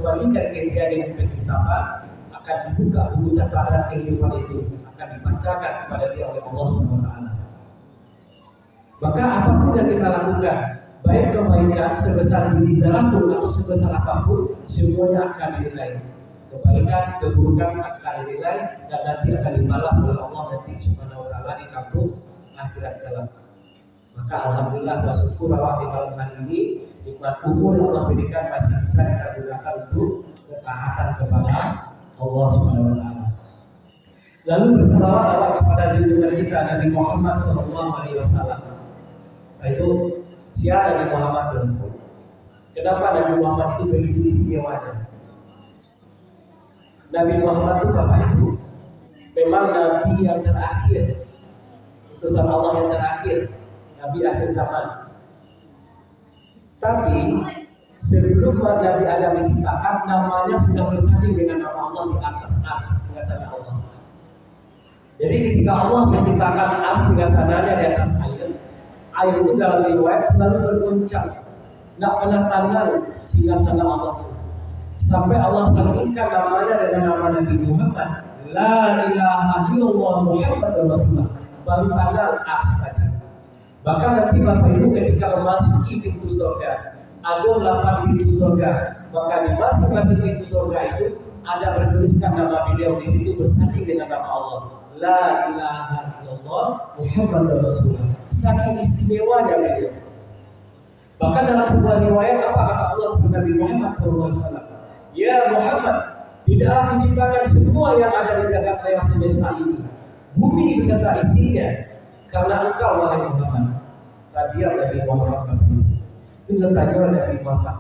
kembalikan ke dia dengan kehisapan, akan dibuka buku catatan kehidupan itu, akan dibacakan kepada dia oleh Allah Subhanahu wa taala. Maka apapun yang kita lakukan, baik kebaikan sebesar biji zarah pun atau sebesar apapun, semuanya akan dinilai. Kebaikan, keburukan akan dinilai dan nanti akan dibalas oleh Allah nanti Subhanahu wa taala di kampung akhirat kelak. Maka alhamdulillah wa syukur di malam hari ini nikmat umur yang Allah berikan masih bisa kita gunakan untuk ketaatan kepada Allah Subhanahu wa taala. Lalu berselawat kepada junjungan kita Nabi Muhammad sallallahu alaihi wasallam. Itu siapa Nabi Muhammad itu? Kenapa Nabi Muhammad itu begitu istimewanya? Nabi Muhammad itu Bapak Ibu memang Nabi yang terakhir, utusan Allah yang terakhir, Nabi akhir zaman. Tapi sebelum Nabi Adam diciptakan, namanya sudah bersanding dengan nama Allah di atas ars singgasana Allah. Jadi ketika Allah menciptakan ars singgasananya di atas air itu dalam riwayat selalu bergoncang, tidak pernah tanggal singgasana Allah itu. Sampai Allah sandingkan namanya dengan nama Nabi Muhammad, La ilaha illallah Muhammadur Rasulullah, baru tanggal ars tadi. Bahkan nanti Bapak Ibu ketika memasuki pintu surga, ada 8 pintu surga, maka di masing-masing pintu surga itu ada bertuliskan nama beliau di situ bersanding dengan nama Allah, La ilaha illallah Muhammadur Rasulullah. Saking istimewanya beliau. Bahkan dalam sebuah riwayat apa kata Allah kepada Nabi Muhammad SAW? Ya Muhammad, tidaklah menciptakan semua yang ada di jagat raya semesta ini, bumi beserta isinya, karena engkau wahai Muhammad. Tadi Nabi Muhammad itu bertanya Nabi Muhammad,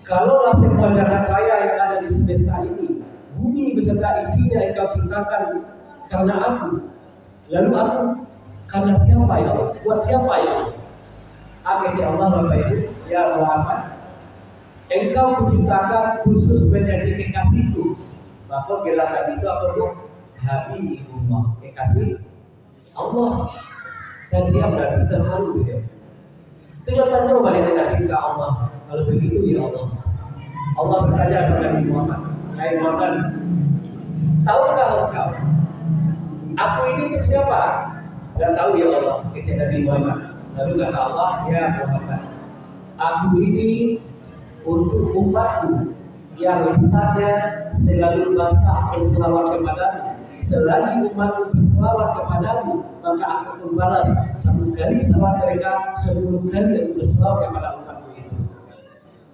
kalaulah semua jagat raya yang ada di semesta ini, bumi beserta isinya engkau ciptakan karena aku, lalu aku karena siapa ya Allah? Buat siapa ya Allah? Akhirnya Allah Bapak Ibu, ya Muhammad, engkau kuciptakan khusus menjadi kekasihku. Maka bilang Nabi itu apa tuh? Habibullah, kekasih Allah. Dan dia berarti terharu dia. Itu yang tanya balik Nabi ke Allah. Kalau begitu ya Allah. Allah bertanya kepada Nabi Muhammad, hai Muhammad, tahukah engkau aku ini untuk siapa? Dan tahu ya Allah, kata Nabi Muhammad. Lalu kata Allah, ya Muhammad, aku ini untuk umatku yang lisannya selalu basah berselawat kepadamu. Selagi umatku berselawat kepadamu, maka aku membalas 1 kali selawat mereka 10 kali aku berselawat kepada umatku itu.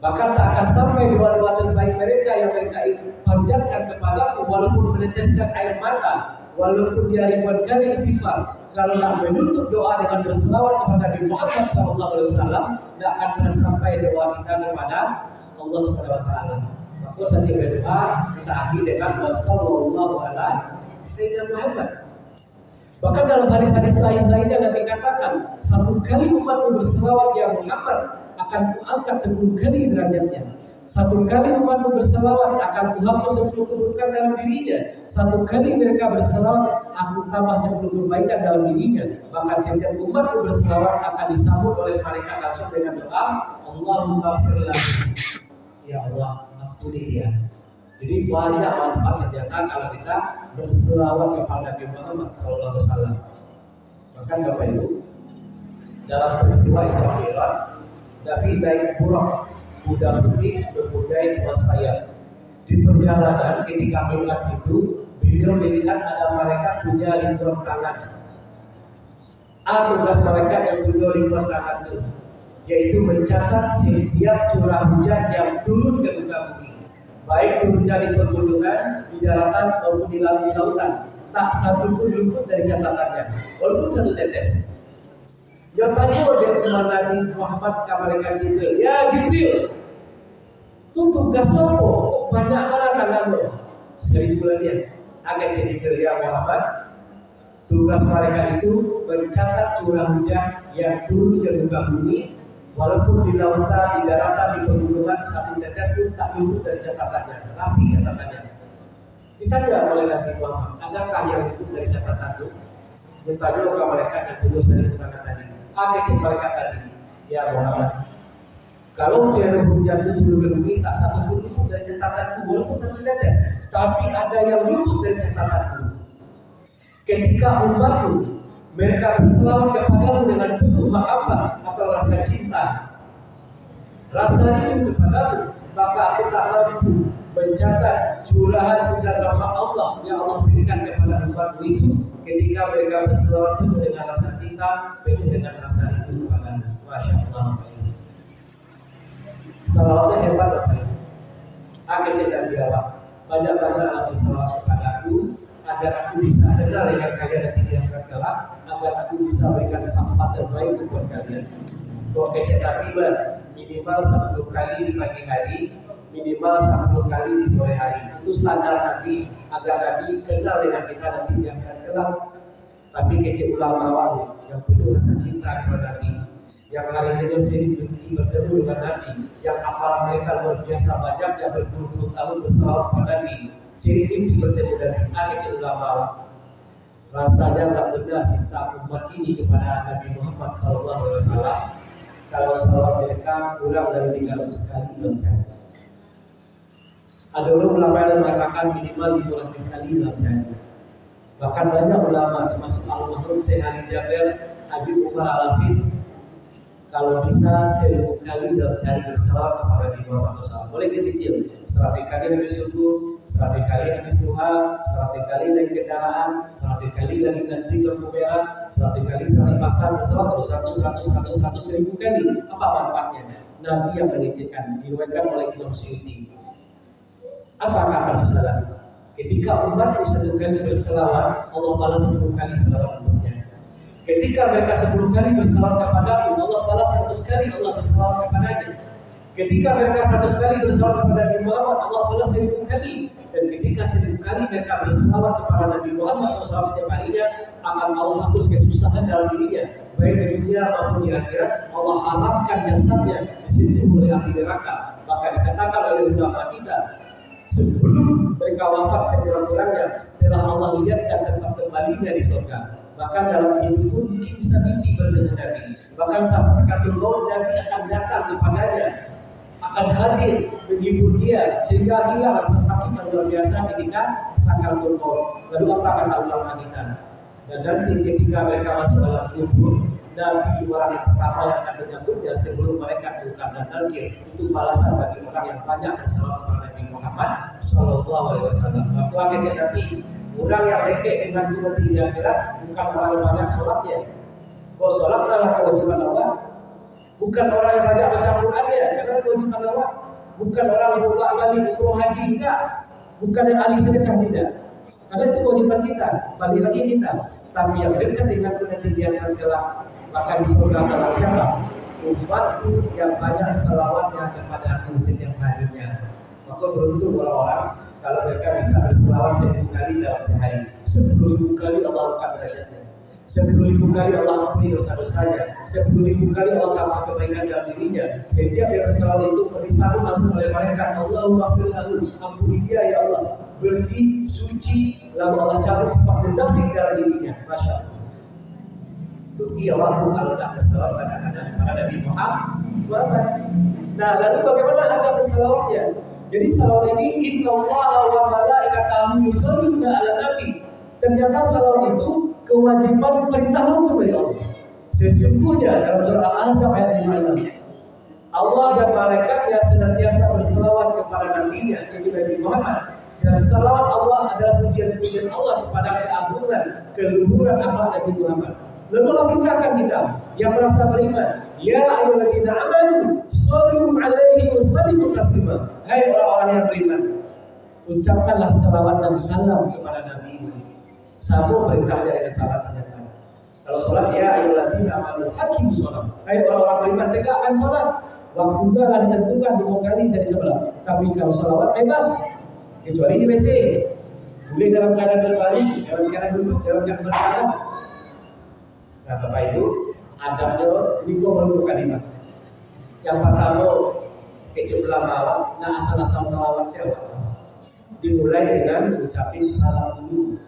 Bahkan tak akan sampai doa-doa terbaik mereka yang mereka panjatkan kepadaku, walaupun meneteskan air mata, walaupun dia ribuan kali istighfar, kalau tak menutup doa dengan berselawat kepada Nabi Muhammad SAW, tidak akan pernah sampai doa kita kepada Allah Subhanahu wa taala. Maka saat kita berdoa, kita akhiri dengan wassallallahu ala sayyidina Muhammad. Bahkan dalam hadis-hadis lainnya Nabi katakan, 1 kali umatmu berselawat ya Muhammad, akan kuangkat 10 kali derajatnya. 1 kali umatmu berselawat, akan kuhapus 10 keburukan dalam dirinya. 1 kali mereka berselawat, aku tambah 10 kebaikan dalam dirinya. Bahkan setiap umatmu berselawat akan disambut oleh malaikat langsung dengan doa, Allahumma firlah. Ya Allah, ampuni dia. Jadi banyak manfaat ternyata kalau kita berselawat kepada Nabi Muhammad SAW. Bahkan Bapak Ibu, dalam peristiwa Isra Mi'raj, Nabi naik buraq kuda putih berkuda 2 sayap. Di perjalanan ketika Mi'raj itu, beliau melihat ada malaikat punya ribuan tangan. Tugas malaikat yang punya ribuan tangan itu, yaitu mencatat setiap curah hujan yang turun ke muka bumi, baik turunnya di pegunungan, di daratan maupun di lautan. Tak satu pun luput dari catatannya, walaupun 1 tetes. Yang tanya dia teman Nabi Muhammad ke malaikat Jibril, ya Jibril, itu tugas lo kok banyak mana tangan lo? 1000 dia. Agak jadi ya Muhammad, tugas malaikat itu mencatat curah hujan yang turun ke muka bumi, walaupun di lautan, di daratan, di pegunungan, 1 tetes pun tak luput dari catatannya, rapi catatannya. Ditanya oleh Nabi Muhammad, adakah yang luput dari catatan itu? Ditanya oleh malaikat yang tulus dari tangan tadi. Agak malaikat tadi, ya Muhammad, Kalau dia hujan itu bergedungi, tak satu pun luput dari catatanku, walaupun satu tetes, tapi ada yang luput dari catatanku. Ketika umatku mereka berselawat kepadamu dengan penuh mahabbah atau rasa cinta, rasa rindu kepadamu, maka aku tak mampu mencatat curahan hujan rahmat Allah yang Allah berikan kepada umatmu itu ketika mereka berselawat penuh dengan rasa cinta, penuh dengan rasa rindu kepadamu. Masya Allah. Salawatnya hebat Bapak. Kecil dan biawak. Banyak-banyak lagi salawat kepada aku agar aku bisa kenal dengan kalian dan tidak kelak, agar aku bisa berikan syafaat terbaik buat kalian. Kalau kecil Nabi minimal 10 kali di pagi hari, minimal 10 kali di sore hari. Itu standar Nabi agar Nabi kenal dengan kita dan tidak kelak. Tapi kecil ulama yang penuh rasa cinta kepada Nabi, yang hari ini sering bertemu dengan Nabi, yang apal mereka luar biasa banyak, yang berpuluh-puluh tahun berselawat kepada Nabi, ciri mimpi bertemu dengan kecil ulama. Rasanya tak benar cinta umat ini kepada Nabi Muhammad SAW kalau selawat mereka kurang dari 300 kali dalam sehari. Ada ulama yang mengatakan minimal 500 kali dalam sehari. Bahkan banyak ulama termasuk almarhum Syekh Ali Jaber, Habib Umar Al-Hafiz, kalau bisa 1000 kali dalam sehari berselawat kepada Nabi Muhammad SAW. Boleh dicicil 100 kali habis subuh, 100 kali habis duha, 100 kali naik kendaraan, 100 kali lagi nanti ke kuburan, 100 kali di pasar berselawat, 100 ribu kali. Apa manfaatnya? Nabi yang mengizinkan, diriwayatkan oleh Imam Suyuti. Apa kata Rasulullah? Ketika umatku 1 kali berselawat, Allah balas 10 kali selawat untuknya. Ketika mereka 10 kali berselawat kepadaku, Allah balas 100 kali Allah berselawat kepadanya. Ketika mereka 100 kali berselawat kepada Nabi Muhammad, Allah balas 1000 kali. Dan ketika 1000 kali mereka berselawat kepada Nabi Muhammad SAW setiap harinya, akan Allah hapus kesusahan dalam dirinya, baik di dunia maupun di akhirat. Allah harapkan jasadnya disentuh oleh api neraka. Maka dikatakan oleh ulama kita, sebelum mereka wafat sekurang-kurangnya telah Allah lihatkan tempat kembalinya di surga. Bahkan dalam hidup pun ini bisa mimpi bertemu Nabi. Bahkan saat sakaratul maut Nabi akan datang kepadanya, akan hadir menghibur dia sehingga hilang rasa sakit yang luar biasa ketika sakaratul maut. Lalu apa kata ulama kita? Dan nanti ketika mereka masuk dalam kubur, Nabi orang yang pertama yang akan menyambutnya sebelum mereka diungkap dan nakir. Itu balasan bagi orang yang banyak berselawat kepada Nabi Muhammad SAW. Bahwa kecil Nabi, orang yang lekek dengan nanti di akhirat bukan orang yang banyak sholatnya. Kalau sholat adalah kewajiban Allah, bukan orang yang banyak baca Qurannya, karena kewajiban Allah. Bukan orang yang bolak balik umroh haji, enggak. Bukan yang ahli sedekah, tidak. Karena itu kewajiban kita, balik lagi kita. Tapi yang dekat dengan nanti di akhirat kelak, maka di surga dalam siapa? Umatku yang banyak selawatnya kepada aku setiap harinya. Maka beruntung orang-orang kalau mereka bisa berselawat 1000 kali dalam sehari. 10.000 kali Allah angkat derajatnya. 10.000 kali Allah ampuni dosa-dosanya. 10.000 kali Allah tambah kebaikan dalam dirinya. Setiap yang berselawat itu disambut langsung oleh malaikat. Allahumma fir lahu, ampuni dia ya Allah. Bersih, suci, lalu Allah cabut sifat munafik dalam dirinya. Masya Allah. Rugi Allah kalau tak berselawat kadang-kadang kepada Nabi Muhammad. Nah, lalu bagaimana Anda berselawatnya? Jadi salawat ini innallaha wa malaikatahu yusholluna 'alan nabi. Ternyata salawat itu kewajiban perintah langsung dari Allah. Sesungguhnya dalam surah Al-Ahzab ayat 56, Allah dan malaikatnya senantiasa berselawat kepada nabinya yaitu Nabi Muhammad. Dan salawat Allah adalah pujian-pujian Allah kepada keagungan, keluhuran akhlak Nabi Muhammad. Lalu Allah perintahkan kita yang merasa beriman, ya ayyuhalladzina amanu shallu 'alaihi wa sallimu taslima. Hai orang-orang yang beriman, ucapkanlah salawat dan salam kepada Nabi. Sambung perintahnya dengan salat menyatakan. Kalau salat, ya ayyuhalladzina amanu haqimus shalah. Hai orang-orang beriman, tegakkan salat. Waktunya telah ditentukan 2 kali saya sebelah. Tapi kalau salawat bebas, kecuali di WC. Boleh dalam keadaan berbalik, dalam keadaan duduk, dalam keadaan berjalan. Nah, Bapak Ibu, adabnya ini kok kalimat. Yang pertama, kecil ulama, nah asal-asal salawat siapa? Dimulai dengan mengucapin salam dulu.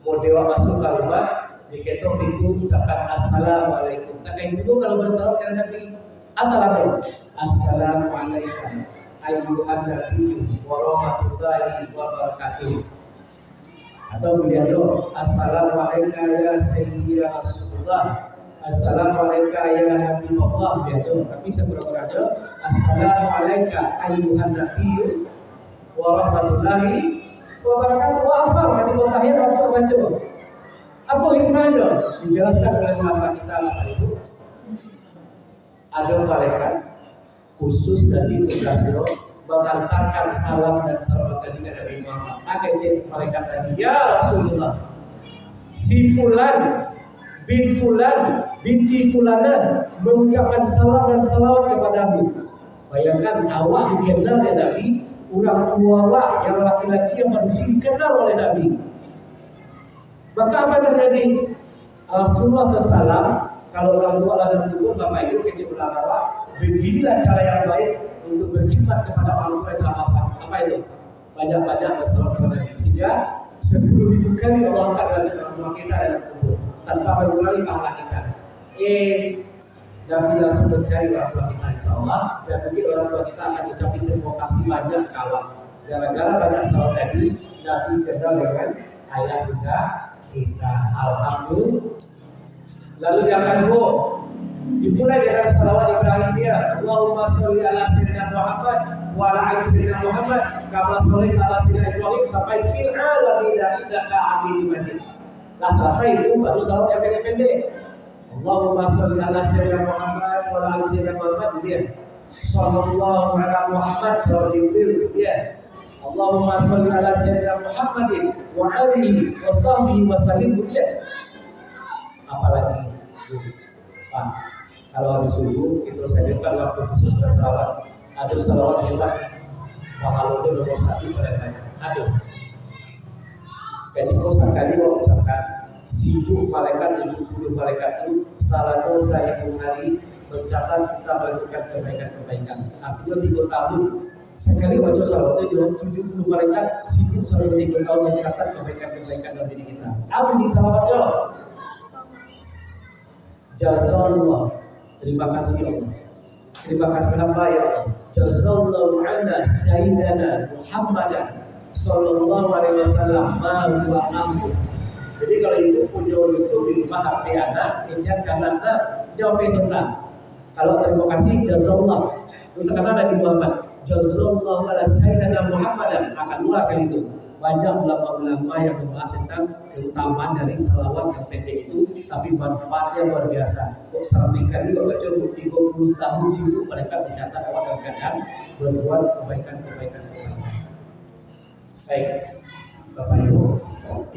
Mau dewa masuk ke rumah, diketok pintu ucapkan assalamualaikum. Tak kayak dulu kalau bersalawat kepada Nabi, assalamualaikum. Assalamualaikum ayyuhan nabi wa rahmatullahi wa barakatuh. Atau beliau Assalamualaikum ya sayyidina Rasulullah, Assalamualaikum ya Habibullah beliau. Tapi sebelum ada Assalamualaikum ayyuhan nabi wa rahmatullahi wa barakatuh. Apa nanti kotahnya baca-baca. Apa hikmahnya? Dijelaskan oleh ulama kita apa itu? Ada malaikat khusus dari tugasnya mengantarkan salam dan salawat dari Nabi Muhammad. Akan jadi malaikat tadi, ya Rasulullah, si fulan bin fulan binti fulanan mengucapkan salam dan salawat kepadamu. Bayangkan awak dikenal oleh Nabi, orang tua awak yang laki-laki yang manusia dikenal oleh Nabi. Maka apa terjadi? Rasulullah SAW, kalau orang tua dan ibu bapak ibu kecil ulama awak, beginilah cara yang baik untuk berkhidmat kepada orang tua dan apa itu? Banyak-banyak bersalawat kepada Nabi. Sehingga 10.000 kali Allah akan derajat orang tua kita dalam kubur tanpa mengurangi pahala kita. Nabi langsung mencari orang tua kita insyaAllah, dan mungkin orang tua kita akan ucapin terima kasih banyak kawan. Gara-gara banyak salawat tadi, Nabi kenal dengan ayah bunda kita. Alhamdulillah. Lalu yang kedua, dimulai dengan salawat Ibrahimiyah. Allahumma sholli ala sayyidina Muhammad wa ala ali sayyidina Muhammad kama shallaita ala sayyidina Ibrahim sampai fil alamin innaka Hamidum Majid. Nah, selesai itu baru salawat yang pendek-pendek. Allahumma sholli ala sayyidina Muhammad wa ala ali sayyidina Muhammad, dia. Sallallahu ala Muhammad salawat Jibril, dia. Allahumma sholli ala sayyidina Muhammadin wa alihi wa sahbihi wa sallim, dia. Apalagi Pak, kalau habis subuh itu saya berikan waktu khusus bersalawat. Ada salawat hebat, pahala itu nomor 1 pada saya. Aduh, jadi kau sekali mau ucapkan sibuk malaikat 70 malaikat itu salah dosa yang hari mencatat kita melakukan kebaikan-kebaikan. Artinya 3 tahun sekali baca salawat itu 70 malaikat sibuk selama 3 tahun mencatat kebaikan-kebaikan dalam diri kita. Apa di salawatnya? Jazallah, terima kasih Allah. Terima kasih hamba ya Allah. Jazallahu anna sayyidana Muhammadan sallallahu alaihi wasallam ma huwa amru. Jadi kalau itu punya itu di rumah HP anak, kejar kanan jawab sebentar. Kalau terima kasih jazallah untuk karena Nabi Muhammad. Jazallahu ala sayyidina Muhammadan akan dua kali itu. Banyak ulama-ulama yang membahas tentang keutamaan dari salawat yang pendek itu, tapi manfaatnya luar biasa. Kok sampaikan juga baca 30 tahun situ mereka mencatat awal dalam keadaan berbuat kebaikan. Baik, Bapak Ibu,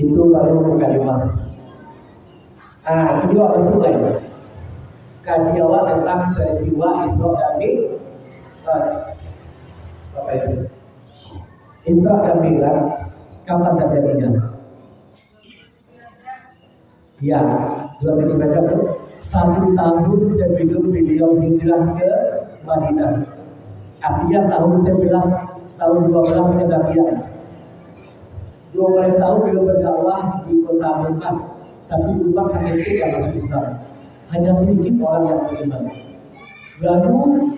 itu baru mukadimah. Kedua mulai kaji awal tentang peristiwa Isra dan Mi'raj. Bapak Ibu, Isra dan Mi'raj kapan terjadinya? Ya, 2 kali baca 1 tahun sebelum beliau hijrah ke Madinah. Artinya tahun 11, tahun 12 kenabian. 20 tahun beliau berdakwah di kota Mekah, tapi umat sakit itu yang masuk Islam. Hanya sedikit orang yang beriman. Lalu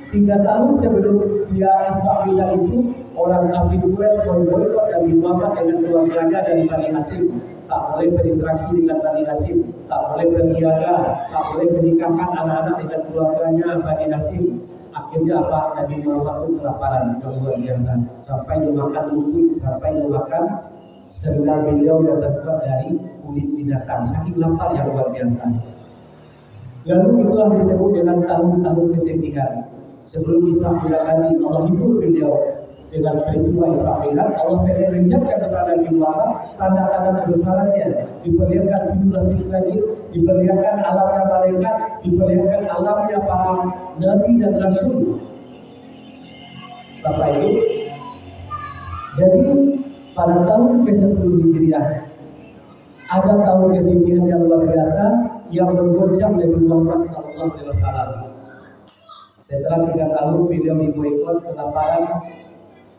3 tahun sebelum dia Isra Mi'raj itu, orang kafir Quraisy memboikot Nabi Muhammad dengan keluarganya dari Bani Hashim. Tak boleh berinteraksi dengan Bani Hashim, tak boleh berniaga, tak boleh menikahkan anak-anak dengan keluarganya Bani Hashim. Akhirnya apa? Nabi Muhammad itu kelaparan yang luar biasa, sampai dimakan lumpur, sampai dimakan sendal beliau yang terbuat dari kulit binatang, saking lapar yang luar biasa. Lalu itulah disebut dengan tahun-tahun kesedihan. Sebelum Isra Mi'raj tadi, Allah hibur beliau dengan peristiwa Isra Mi'raj. Allah mengingatkan kepada Nabi Muhammad tanda-tanda kebesarannya, diperlihatkan tujuh lapis langit, diperlihatkan alamnya malaikat, diperlihatkan alamnya para nabi dan rasul. Bapak Ibu, jadi pada tahun ke-10 Hijriah ada tahun kesedihan yang luar biasa yang menggoncang Nabi Muhammad SAW. Setelah 3 tahun beliau diboikot, kelaparan,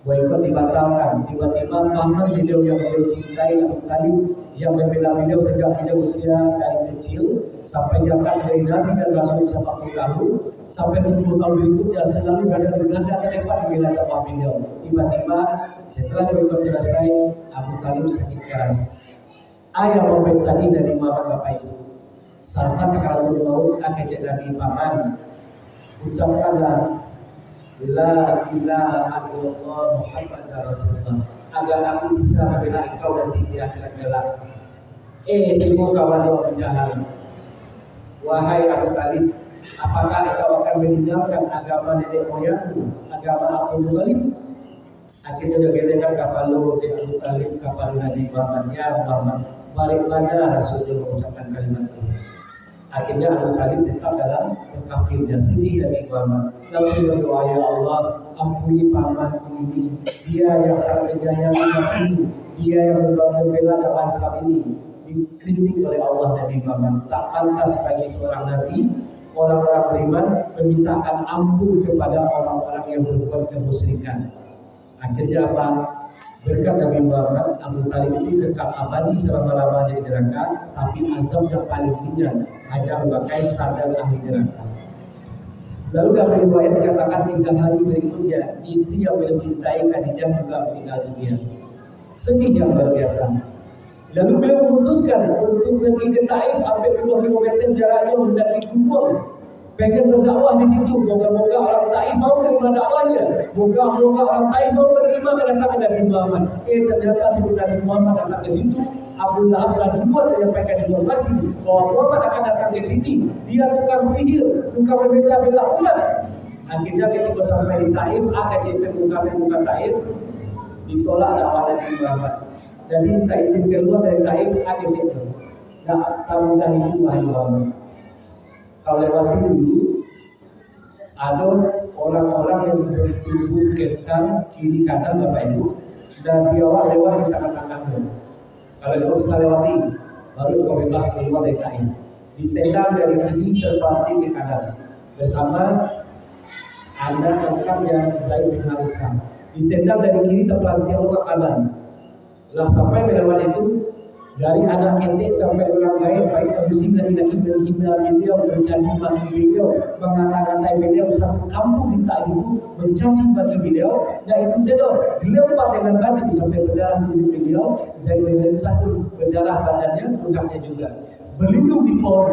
boikot dibatalkan. Tiba-tiba paman beliau yang beliau cintai Abu Talib yang membela beliau sejak beliau usia dari kecil sampai diangkat dari Nabi dan Rasul siapapun kamu, sampai 10 tahun berikutnya selalu berada ke depan membela dakwah beliau. Tiba-tiba setelah berikut selesai, Abu Talib sakit keras. Ayah memeriksa dari Muhammad Bapak Ibu. Saat kalau mau akajak Nabi paman, ucapkanlah La ilaha illallah Muhammad Rasulullah agar aku bisa membela engkau dan tidak akan kelak. Tunggu kawan Abu Jahal. Wahai Abu Talib, apakah engkau akan meninggalkan agama nenek moyangmu, agama Abu Talib? Akhirnya dia gelekan kapal lu di Abu Talib, kapal Nabi Muhammad. Ya Muhammad, baliklah Rasulullah mengucapkan kalimat itu. Akhirnya Abu Talib tetap dalam kafirnya sendiri dari Muhammad. Langsung berdoa, ya Allah, ampuni pamanku ini. Dia yang sangat menyayangi, dia yang membela dakwah Islam ini. Dikritik oleh Allah Nabi Muhammad. Tak pantas bagi seorang Nabi, orang-orang beriman memintakan ampun kepada orang-orang yang berbuat kemusyrikan. Akhirnya apa? Berkat Nabi Muhammad, Abu Talib itu kekal abadi selama-lamanya di neraka, tapi azab yang paling ringan hanya memakai sandal ahli neraka. Lalu dalam riwayat dikatakan 3 hari berikutnya istri yang beliau cintai Khadijah juga meninggal dunia. Sedih yang luar biasa. Lalu beliau memutuskan untuk pergi ke Taif, sampai 20 km jaraknya mendaki gunung. Pengen berdakwah di situ, moga-moga orang Taif mau menerima dakwahnya, moga-moga orang Taif mau menerima kedatangan Nabi Muhammad. Ternyata sebelum Nabi Muhammad datang ke situ, Abu Lahab telah duluan menyampaikan informasi bahwa Muhammad akan datang ke sini. Dia tukang sihir, tukang memecah belah umat. Akhirnya ketika sampai di Taif, AKCP buka Taif, ditolak dakwah Nabi Muhammad. Jadi tak izin keluar dari Taif, AKCP. Nah, semudah itu wahai Muhammad. Kalau lewat dulu, ada orang-orang yang bertubuh kekang kiri kanan Bapak Ibu, dan biawak lewat di tangan-tangannya. Kalau kau bisa lewati, baru kau bebas keluar dari Taif. Ditendang dari kiri terbanting ke kanan bersama anak lengkap yang Zaid bin Harithah. Ditendang dari kiri terpelanting ke kanan. Setelah sampai melewati itu, dari anak ketek sampai orang lain, baik manusia laki-laki menghina beliau, mencaci maki beliau, mengata-ngatai beliau, satu kampung di Taif itu mencaci maki beliau. Nah itu saja, dilempar dengan batu sampai berdarah tubuh beliau. Zaid bin Harithah pun berdarah badannya, pundaknya juga. Berlindung di pohon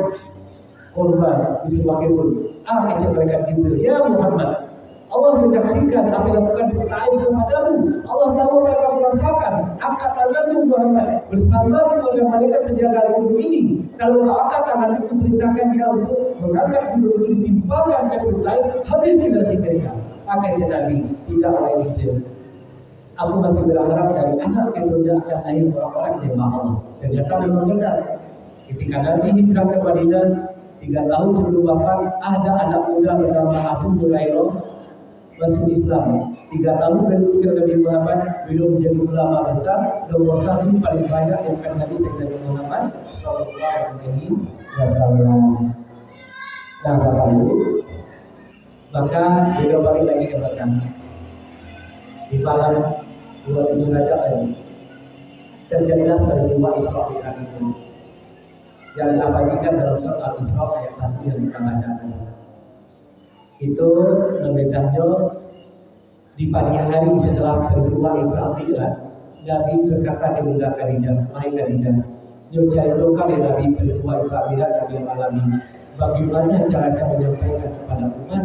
korban di sebuah kebun. Kecil mereka Jibril, ya Muhammad, Allah menyaksikan apa yang dilakukan di Taif kepadamu. Allah tahu apa yang kamu rasakan. Angkat tanganmu Muhammad bersama keluarga malaikat penjaga gunung ini. Kalau kau angkat tanganmu, perintahkan dia untuk mengangkat gunung itu, ditimpakan ke gunung Taif, habis generasi mereka. Akan Nabi tidak oleh itu. Aku masih berharap dari anak keturunan akan lahir orang-orang yang Allah. Ternyata memang benar. Ketika Nabi hijrah ke Madinah 3 tahun sebelum wafat, ada anak muda bernama Abu Hurairah masuk Islam. 3 tahun berikutnya Nabi Muhammad belum menjadi ulama besar, nomor 1 paling banyak yang akan hadis dari Nabi Muhammad Sallallahu Alaihi Wasallam. Nah Bapak Ibu, maka beliau balik lagi ke belakang di malam 27 Rajab tadi terjadilah peristiwa Isra Mi'raj itu yang diabadikan dalam surat Al-Isra ayat 1 yang kita bacakan. Itu membedahnya di pagi hari setelah peristiwa Isra Mi'raj, Nabi berkata kepada Khadijah, "Hai Khadijah, yo ceritakan ya Nabi peristiwa Isra Mi'raj yang dia alami. Bagaimana cara saya menyampaikan kepada umat,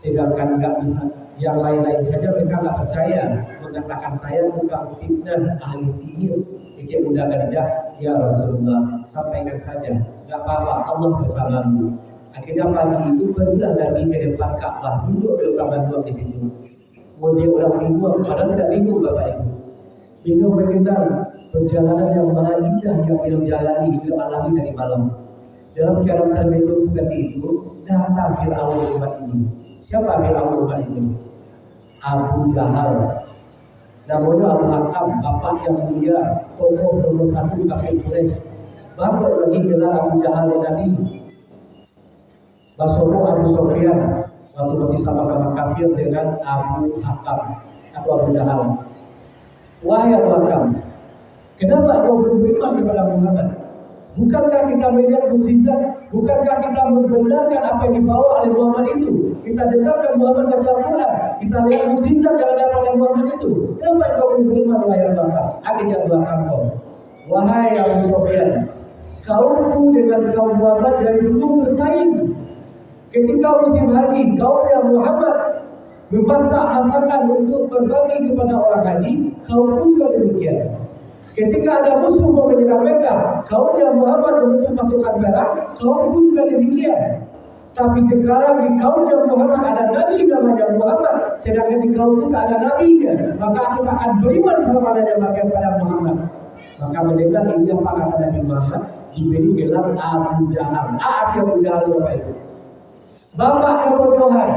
sedangkan nggak bisa yang lain-lain saja mereka nggak percaya, mengatakan saya bukan fitnah ahli sihir." Ijek Bunda Khadijah, ya Rasulullah, sampaikan saja, nggak apa-apa, Allah bersamamu. Akhirnya pagi itu pergilah Nabi ke depan Ka'bah, duduk di taman dua di situ. Kemudian orang bingung, padahal tidak bingung Bapak Ibu. Bingung mengenal perjalanan yang maha indah yang beliau jalani, beliau alami dari malam. Dalam keadaan terbentuk seperti itu, datang Fir'aun umat ini. Siapa Fir'aun umat itu? Abu Jahal. Namanya Abu Hakam, bapak yang mulia, tokoh nomor 1 kafir Quraisy. Bapak lagi gelar Abu Jahal Nabi. Basopo Abu Sufyan waktu masih sama-sama kafir dengan Abu Hakam atau Abu Jahal. Wahai Abu Hakam, kenapa kau belum beriman kepada Muhammad? Bukankah kita melihat mukjizat Bukankah kita membenarkan apa yang dibawa oleh Muhammad itu? Kita dengarkan Muhammad baca Al-Quran, kita lihat mukjizat yang ada pada Muhammad itu. Kenapa kau beriman wahai Abu Bakar? Aku tidak doakan kau. Wahai Abu Sufyan, kaumku dengan kaum Muhammad dari dulu bersaing. Ketika musim haji, kaumnya Muhammad memasak-masakan untuk berbagi kepada orang haji, kaumku juga demikian. Ketika ada musuh mau menyerang Mekah, kaumnya Muhammad menuntut pasukan perak, kaumku juga demikian. Tapi sekarang di kaumnya Muhammad ada nabi namanya Muhammad, sedangkan di kaum kita ada nabinya, maka aku tak akan beriman selama-lamanya kepada Muhammad. Maka mendengar ini apa kata Nabi Muhammad, diberi gelar Abu Jahal. Abu Jahal Bapak Ibu. Bapak kebodohan.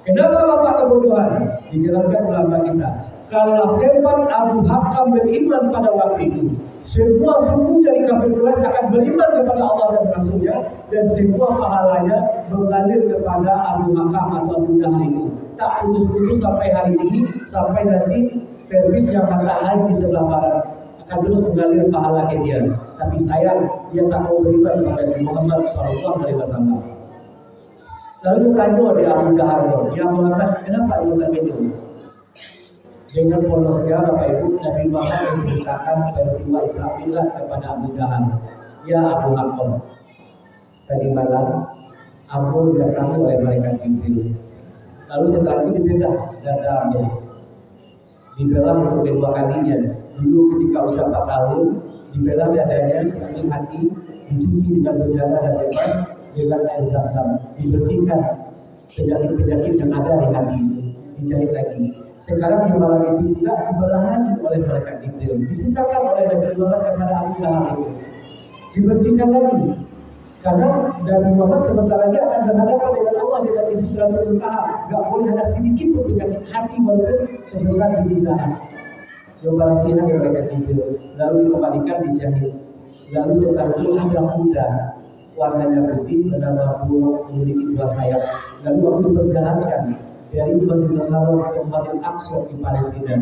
Kenapa bapak kebodohan? Dijelaskan ulama kita. Kalau sempat Abu Hakam beriman pada waktu itu, semua suku dari kafir Quraisy akan beriman kepada Allah dan Rasulnya, dan semua pahalanya mengalir kepada Abu Hakam atau Abu Jahal itu. Tak putus-putus sampai hari ini, sampai nanti terbitnya matahari di sebelah barat akan terus mengalir pahala ke dia. Tapi sayang, dia tak mau beriman kepada Muhammad SAW. Lalu ditanya oleh Abu Jahal, dia mengatakan, kenapa itu begitu? Dengan polosnya Bapak Ibu, Nabi Muhammad menceritakan peristiwa Israfil kepada Abu Jahal. Ya Abu Hakam, tadi malam Abu didatangi oleh malaikat Jibril. Lalu setelah itu dibelah dadanya, dibelah untuk kedua kalinya. Dulu ketika usia 4 tahun, dibelah dadanya, yakni hati, dicuci dengan berjala dan lepas dengan air zam-zam, dibersihkan penyakit-penyakit yang ada di hati itu, dijahit lagi. Sekarang di malam itu juga dibelah lagi oleh malaikat Jibril, diceritakan oleh Nabi Muhammad kepada Abu Jahal itu, dibersihkan lagi. Karena Nabi Muhammad sebentar lagi akan berhadapan dengan Allah dengan isi Sidratul Muntaha. Gak boleh ada sedikit pun penyakit hati walaupun sebesar biji zahat. Dibersihan oleh malaikat Jibril, lalu dikembalikan dijahit. Lalu setelah itu ada kuda, warnanya putih, bernama burung, memiliki 2 sayap. Lalu aku diperjalankan dari Masjidil Haram ke Masjidil Aqsa di Palestina.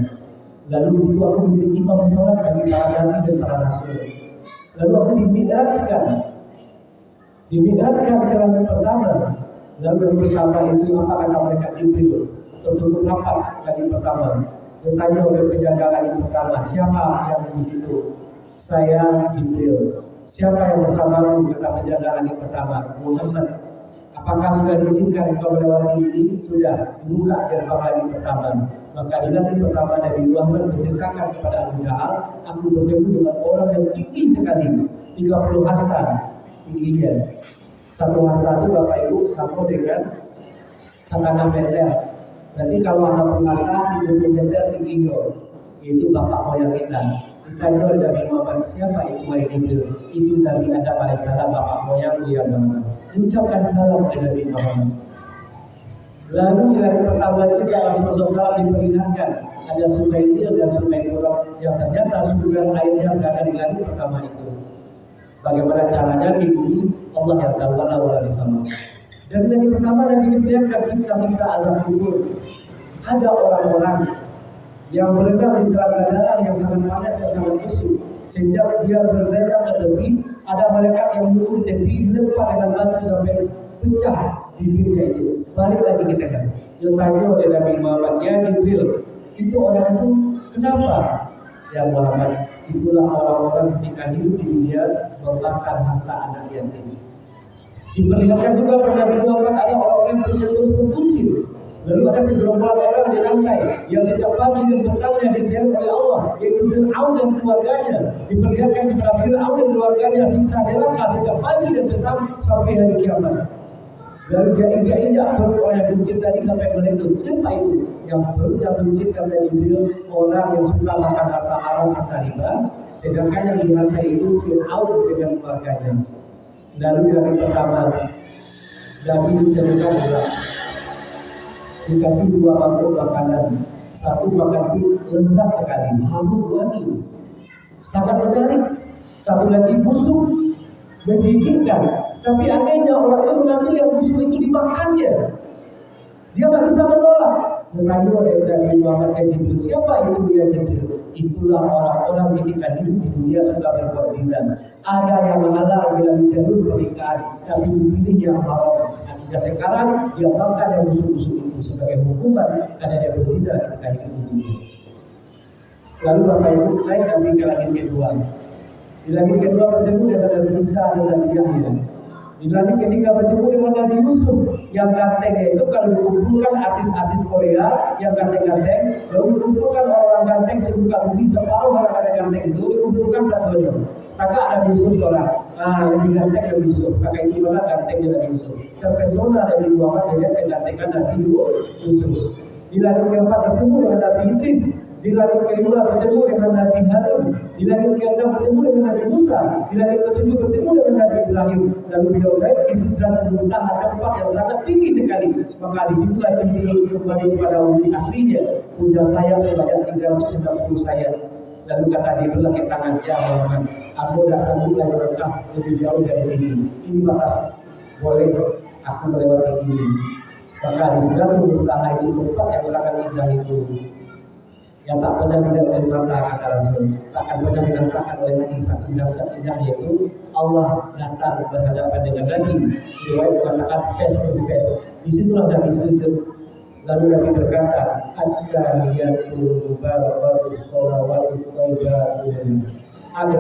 Lalu di situ aku menjadi imam sholat bagi para nabi dan para rasul. Lalu aku dimi'rajkan ke langit pertama. Lalu yang pertama itu apa kata mereka Jibril? Tertutup rapat kali pertama. Bertanya oleh penjaga kali pertama, siapa yang di situ? Saya Jibril. Siapa yang bersamamu? Kata penjaga kali pertama, Muhammad. Apakah sudah diizinkan engkau melewati ini? Sudah, dibuka gerbang lagi pertama. Maka di lagi pertama Nabi Muhammad menceritakan kepada Abu Jahal, aku bertemu dengan orang yang tinggi sekali, 30 hasta tingginya. 1 hasta itu Bapak Ibu sama dengan 1,6 meter. Berarti kalau 60 hasta 30 meter tingginya, itu bapak moyang kita. Ditanya oleh Nabi Muhammad, siapa itu wahai Jibril? Itu Nabi Adam alaihissalam, bapak moyangmu yang mana? Ucapkan salam kepada Nabi Muhammad. Lalu di hari pertama juga Rasulullah SAW diperingatkan ada sungai Nil dan sungai Furat yang ternyata sumber airnya berada di langit pertama itu. Bagaimana caranya di bumi Allah yang tahu wala bersama. Dan di hari pertama Nabi diperlihatkan siksa-siksa azab kubur. Ada orang-orang yang berenang di telaga darah yang sangat panas dan sangat busuk. Sejak dia berenang ke tepi, ada malaikat yang menunggu di tepi, lempar dengan batu sampai pecah bibirnya itu. Balik lagi kita kan. Yang tanya oleh Nabi Muhammad, ya Jibril, itu orang itu kenapa? Ya Muhammad, itulah orang-orang ketika hidup di dunia memakan harta anak yatim. Diperlihatkan juga pada Nabi Muhammad ada orang-orang yang terus membuncit. Lalu ada segerombolan orang di lantai yang setiap pagi dan petangnya diseret oleh Allah, yaitu Fir'aun dan keluarganya. Diperlihatkan kepada Fir'aun dan keluarganya siksa neraka setiap pagi dan petang sampai hari kiamat. Lalu dia injak-injak perut orang yang buncit tadi sampai meletus. Siapa itu? Yang perutnya buncit kata Jibril, orang yang suka makan harta haram, harta riba. Sedangkan yang di lantai itu Fir'aun dengan keluarganya. Lalu dari pertama, Nabi menceritakan adalah dikasih 2 mangkuk makanan, 1 makan itu lezat sekali, harum wangi, sangat menarik. 1 lagi busuk, menjijikkan. Tapi anehnya orang itu mengambil yang busuk itu dimakannya. Dia nggak bisa menolak. Bertanya oleh Nabi Muhammad Jibril, siapa itu yang Jibril? itulah orang-orang ketika hidup di dunia suka berbuat zina. Ada yang halal dalam jalur pernikahan, tapi dipilih yang haram. Artinya sekarang dia makan yang musuh-musuh itu sebagai hukuman karena dia berzina ketika hidup di dunia. Lalu Bapak Ibu naik Nabi ke langit kedua. Di langit kedua bertemu dengan Nabi Isa dan Nabi Yahya. Di langit ketiga bertemu dengan Nabi Yusuf yang ganteng itu kalau dikumpulkan artis-artis Korea yang ganteng-ganteng, lalu dikumpulkan orang ganteng sebuka bumi separuh orang-orang ganteng itu dikumpulkan satunya. Kakak Nabi Yusuf seorang, lebih ganteng Nabi Yusuf. Kakak itu mana gantengnya Nabi Yusuf. Terpesona Nabi Muhammad dengan kegantengan Nabi Yusuf. Di langit keempat bertemu dengan Nabi Idris. Di langit kelima bertemu dengan Nabi Harun. Di langit keenam bertemu dengan Nabi Musa. Di langit ketujuh bertemu dengan Nabi Ibrahim. Lalu beliau naik di Sidratul Muntaha, tempat yang sangat tinggi sekali. Maka disitulah beliau kembali kepada wujud aslinya, punya sayap sebanyak 360 sayap. Lalu kata dia belakang tangan, ya Muhammad, aku dah sanggup melangkah lebih jauh dari sini. Ini batas, boleh aku melewati ini. Maka di Sidratul Muntaha itu tempat yang sangat indah itu, yang tak pernah dilihat oleh mata, kata Rasul, takkan pernah dirasakan oleh manusia. Indah yaitu Allah datang berhadapan dengan Nabi. Riwayat mengatakan face to face. Disitulah Nabi sujud. Lalu Nabi berkata, At-tahiyatul mubarakatus sholawatu thayyibatun.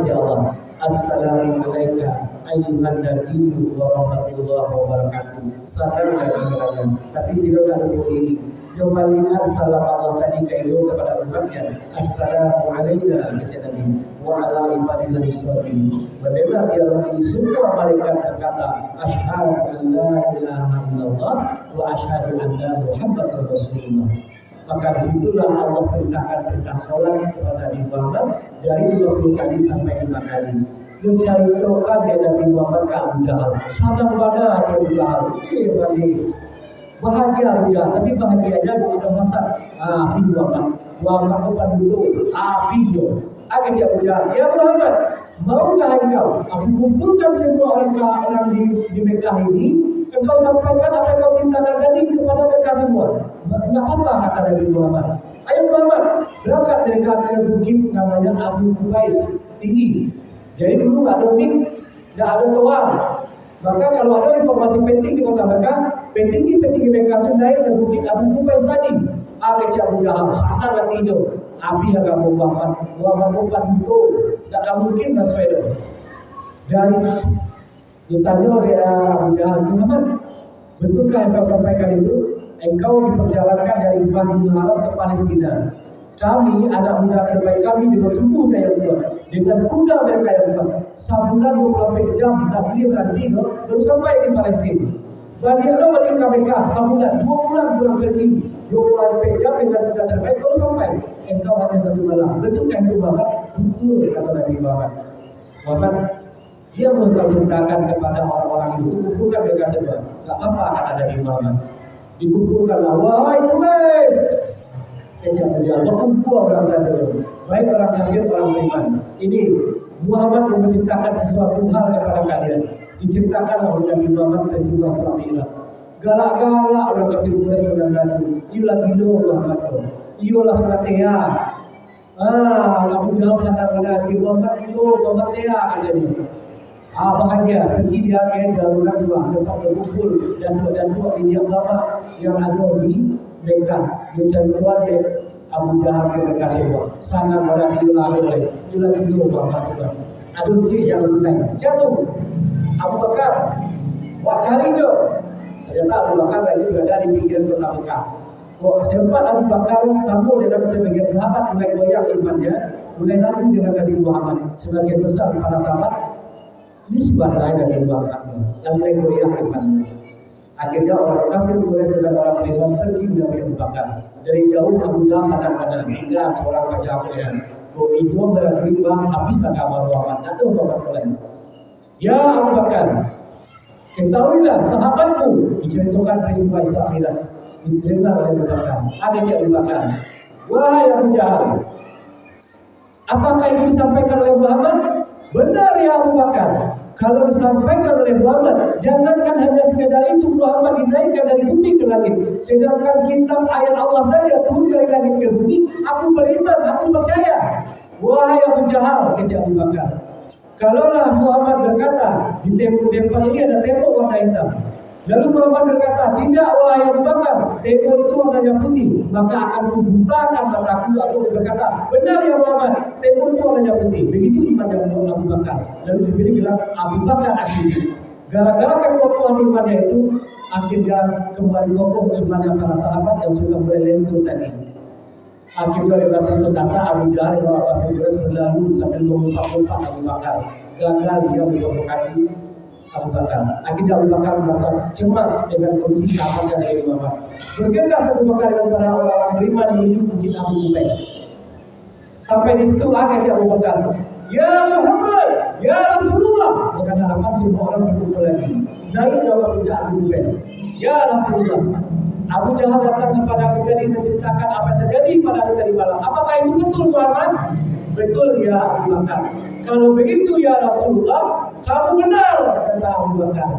Ya Allah, Assalamualaikum ayyuhan nabiyyu wa rahmatullahi wa barakatuh. Salam dan kemuliaan. Tapi tidak ada begini. Kembalikan salam Allah tadi ke itu kepada umatnya. Assalamualaikum kata Nabi wa ala ibadillahi sholihin. Benar dia ini semua malaikat berkata, asyhadu an la ilaha illallah wa asyhadu anna Muhammadar Rasulullah. Maka disitulah Allah perintahkan perintah sholat kepada Nabi Muhammad dari 20 kali sampai 5 kali. Mencari tokan dari Nabi Muhammad ke Abu Jahal. Sadang pada Abu Jahal. Bahagia Abu Jahal, tapi bahagianya bukan masak. Api Muhammad, Muhammad bukan duduk. Api yo. Akan Abu Jahal. Ya Muhammad, maukah engkau aku kumpulkan semua orang di Mekah ini? Engkau sampaikan apa yang kau cintakan tadi kepada mereka semua. Enggak apa-apa kata Nabi Muhammad. Ayo Muhammad, berangkat dari kaki bukit namanya Abu Qubais, tinggi. Jadi dulu nggak ada mic, nggak ada toa. Maka kalau ada informasi penting di kota Mekah, petinggi Mekah itu naik ke bukit Abu Qubais tadi. Akan Abu Jahal, sana nggak tidur. Api agak Muhammad bukan itu, nggak mungkin Mas Fedo. Dan ditanya oleh Abu Jahal, Muhammad, betulkah yang kau sampaikan itu? Engkau diperjalankan dari Masjidil Haram ke Palestina. Kami, anak muda terbaik kami dengan tubuhnya yang kuat, dengan kuda mereka yang kuat. Sebulan 24 jam, tak boleh berhenti, baru sampai di Palestina. Balik ke Mekah, sebulan, 2 bulan pulang pergi, 24 jam dengan kuda terbaik, baru sampai. Engkau hanya 1 malam. Betulkah itu Muhammad? Betul, kata Nabi Muhammad. Muhammad, dia mau ceritakan kepada orang-orang itu, kumpulkan mereka semua. Tak apa kata Nabi Muhammad. Dikumpulkanlah, wahai Qubais. Kejap berjalan, berkumpul orang saja. Baik orang kafir, orang beriman. Ini Muhammad menciptakan sesuatu hal kepada kalian. Diciptakan oleh Nabi Muhammad peristiwa Islam Irak. Galak-galak orang kafir Quraisy berkata, "Iulah gilo Muhammad. Iulah sunatia." Abu Jahal sadar lagi Muhammad gilo, Muhammad tia katanya. Bahagia pergi dia ke darurat juga tempat berkumpul dan buat ini yang lama yang ada di Mekah. Dia cari keluar dari Abu Jahal ke Mekah semua. Sangat pada ilah dulu Muhammad juga. Ada cik yang lain. Siapa? Abu Bakar. Wah cari tu. Ternyata Abu Bakar lagi berada di pinggir kota Mekah. Sempat Abu Bakar sambung dengan sebagian sahabat mulai goyang imannya, mulai lalu dengan Nabi Muhammad. Sebagian besar para sahabat ini subhanallah dari Muhammad yang mulai goyang imannya. Akhirnya orang kafir Quraisy dan orang beriman pergi Nabi Abu Bakar. Dari jauh Abu Jahal sadar pada hingga seorang baca Quran. Itu berarti bang habislah kamar Muhammad. Ada Muhammad lain. Ya Abu Bakar, ketahuilah sahabatku diceritakan peristiwa Isra Mi'raj. Diterima oleh Abu Bakar. Ada Abu Bakar. Wahai Abu Jahal, apakah itu disampaikan oleh Muhammad? Benar ya Abu Bakar. Kalau disampaikan oleh Muhammad, jangankan hanya sekedar itu, Muhammad dinaikkan dari bumi ke langit. Sedangkan kitab ayat Allah saja turun dari langit ke bumi. Aku beriman, aku percaya. Wahai Abu Jahal, kata Abu Bakar, kalaulah Muhammad berkata, di tembok depan ini ada tembok warna hitam. Lalu Muhammad berkata, tidak wahai Abu Bakar, tembok itu warnanya putih, maka akan kubutakan mataku. Aku berkata, benar ya Muhammad, tembok itu warnanya putih. Begitu imannya Abu Bakar. Lalu diberi gelar Abu Bakar As-Siddiq. Gara-gara kekuatan imannya itu, akhirnya kembali kokoh imannya para sahabat yang sudah mulai lentur tadi. Akhirnya lewat putus asa, Abu Jahal dan Abu Bakar berlalu sambil mengumpat-umpat Abu Bakar. Gagal dia memprovokasi Abu Bakar. Akhirnya Abu Bakar merasa cemas dengan kondisi sahabatnya dari Muhammad. Bergegas Abu Bakar dengan para orang beriman menuju Bukit Abu Qubais. Sampai di situ akhirnya Abu Bakar, ya Muhammad, ya Rasulullah. Dengan harapan semua orang berkumpul lagi. Naik dalam puncak Abu Qubais. Ya Rasulullah. Abu Jahal datang kepada aku tadi menceritakan apa yang terjadi pada aku tadi malam. Apakah itu betul Muhammad? Betul ya Abu Bakar. Kalau begitu ya Rasulullah, kamu benar, kata Abu Bakar.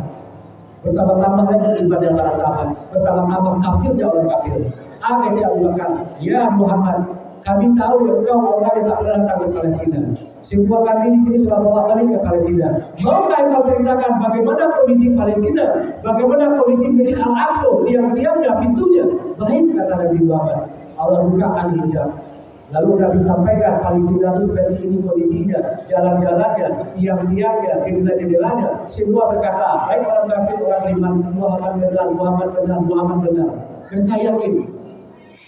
Bertambah-tambah lagi ibadah para sahabat. Bertambah-tambah kafirnya orang kafir. Akhirnya Abu Bakar, ya Muhammad, kami tahu engkau orang yang tak pernah datang ke Palestina. Semua kami di sini sudah bolak-balik ke Palestina. Maukah engkau ceritakan bagaimana kondisi Palestina? Bagaimana kondisi Masjid Al-Aqsa, tiang-tiangnya, pintunya? Baik, kata Nabi Muhammad. Allah bukakan hijab. Lalu Nabi sampaikan Palestina itu seperti ini kondisinya, jalan-jalannya, tiang-tiangnya, jendela-jendelanya. Semua berkata, baik orang kafir, orang beriman, Muhammad benar, Muhammad benar, Muhammad benar. Mereka yakin.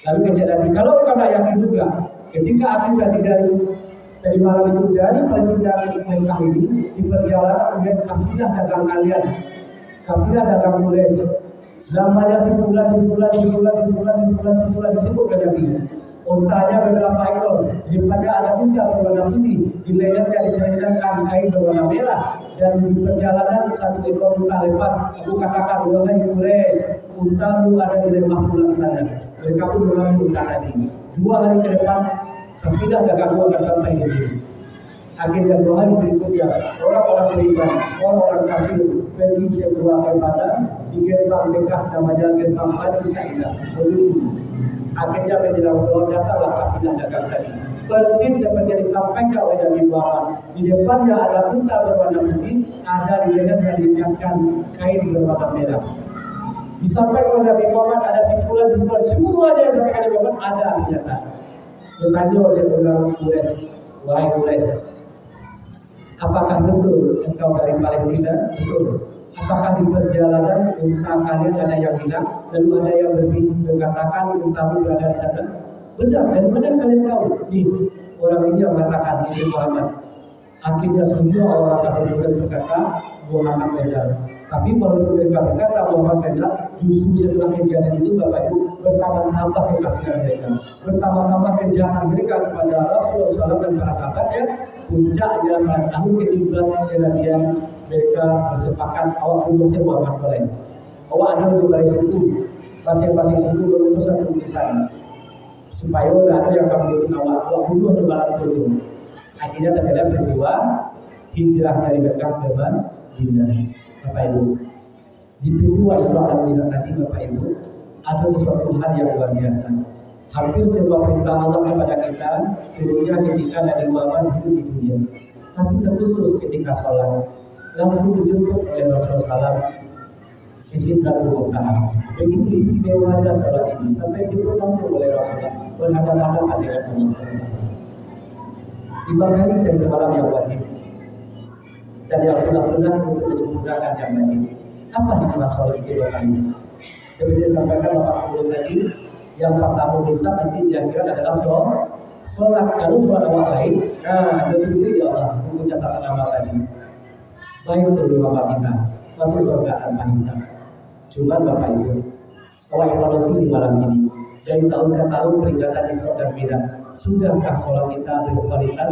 Lalu kejadian, kalau kau yakin juga, ketika aku tadi dari malam itu dari Palestina ke Mekah ini di perjalanan kemudian kafilah dagang kalian, kafilah dagang Quraisy, namanya sebulan disebut Nabi. Untanya beberapa ekor, di depannya ada unta berwarna putih, di lehernya diselendangkan kain berwarna merah, dan di perjalanan satu ekor unta lepas. Aku katakan, wahai Quraisy, untamu ada di lemah pulang sana. Mereka pun mengambil unta tadi. 2 hari ke depan, kafilah dagangmu akan sampai di sini. Akhirnya 2 hari berikutnya, orang-orang beriman, orang-orang kafir pergi sebuah kepada di gerbang Mekah namanya gerbang Bani Sa'idah. Akhirnya menjelang zuhur datanglah kafilah dagang tadi. Persis seperti yang disampaikan oleh Nabi Muhammad. Di depannya ada unta berwarna putih, ada di lehernya diikatkan kain berwarna merah. Disampaikan oleh Nabi Muhammad ada sifulan, semuanya yang disampaikan Nabi Muhammad ada ternyata. Bertanya oleh orang Quraisy, wahai Quraisy, apakah betul engkau dari Palestina? Betul. Apakah di perjalanan unta kalian ada yang hilang? Lalu ada yang berbisik mengatakan untamu berada di sana? Benar, dari mana kalian tahu? Nih, orang ini yang mengatakan, ini Muhammad. Akhirnya semua orang kafir Quraisy berkata, Muhammad benar. Tapi walaupun mereka berkata Muhammad benar, justru setelah kejadian itu Bapak Ibu bertambah-tambah kekafiran mereka, bertambah-tambah kejahatan mereka kepada Rasulullah SAW dan para sahabatnya. Puncaknya pada tahun ke-13 kejadian mereka bersepakat awak untuk Muhammad boleh. Awak ada untuk dari suku, masing-masing suku memutus satu putusan supaya ada yang akan membunuh awak bunuh di malam itu. Akhirnya terjadi peristiwa hijrah dari Mekah ke Madinah. Bapak Ibu, di peristiwa Isra dan Mi'raj tadi Bapak Ibu ada sesuatu hal yang luar biasa. Hampir semua perintah Allah kepada kita turunnya ketika Nabi Muhammad hidup di dunia. Tapi terkhusus ketika sholat langsung dijemput oleh Rasulullah SAW di Sidratul Muntaha. Begitu istimewanya sholat ini sampai dijemput langsung oleh Rasulullah berhadapan-hadapan dengan Allah. 5 kali saya semalam yang wajib dan yang sunnah-sunnah untuk menyempurnakan yang wajib. Apa hikmah sholat itu Bapak Ibu? Seperti disampaikan Bapak Guru tadi, yang pertama bisa nanti diakhirkan adalah sholat. Kalau sholat awal baik, nah itu ya Allah untuk catatan amal tadi. Baik sebelum Bapak kita masuk surga tanpa hisab. Cuma Bapak Ibu, awal evaluasi di malam ini dari tahun ke tahun peringatan Isra dan Mi'raj. Sudahkah sholat kita berkualitas?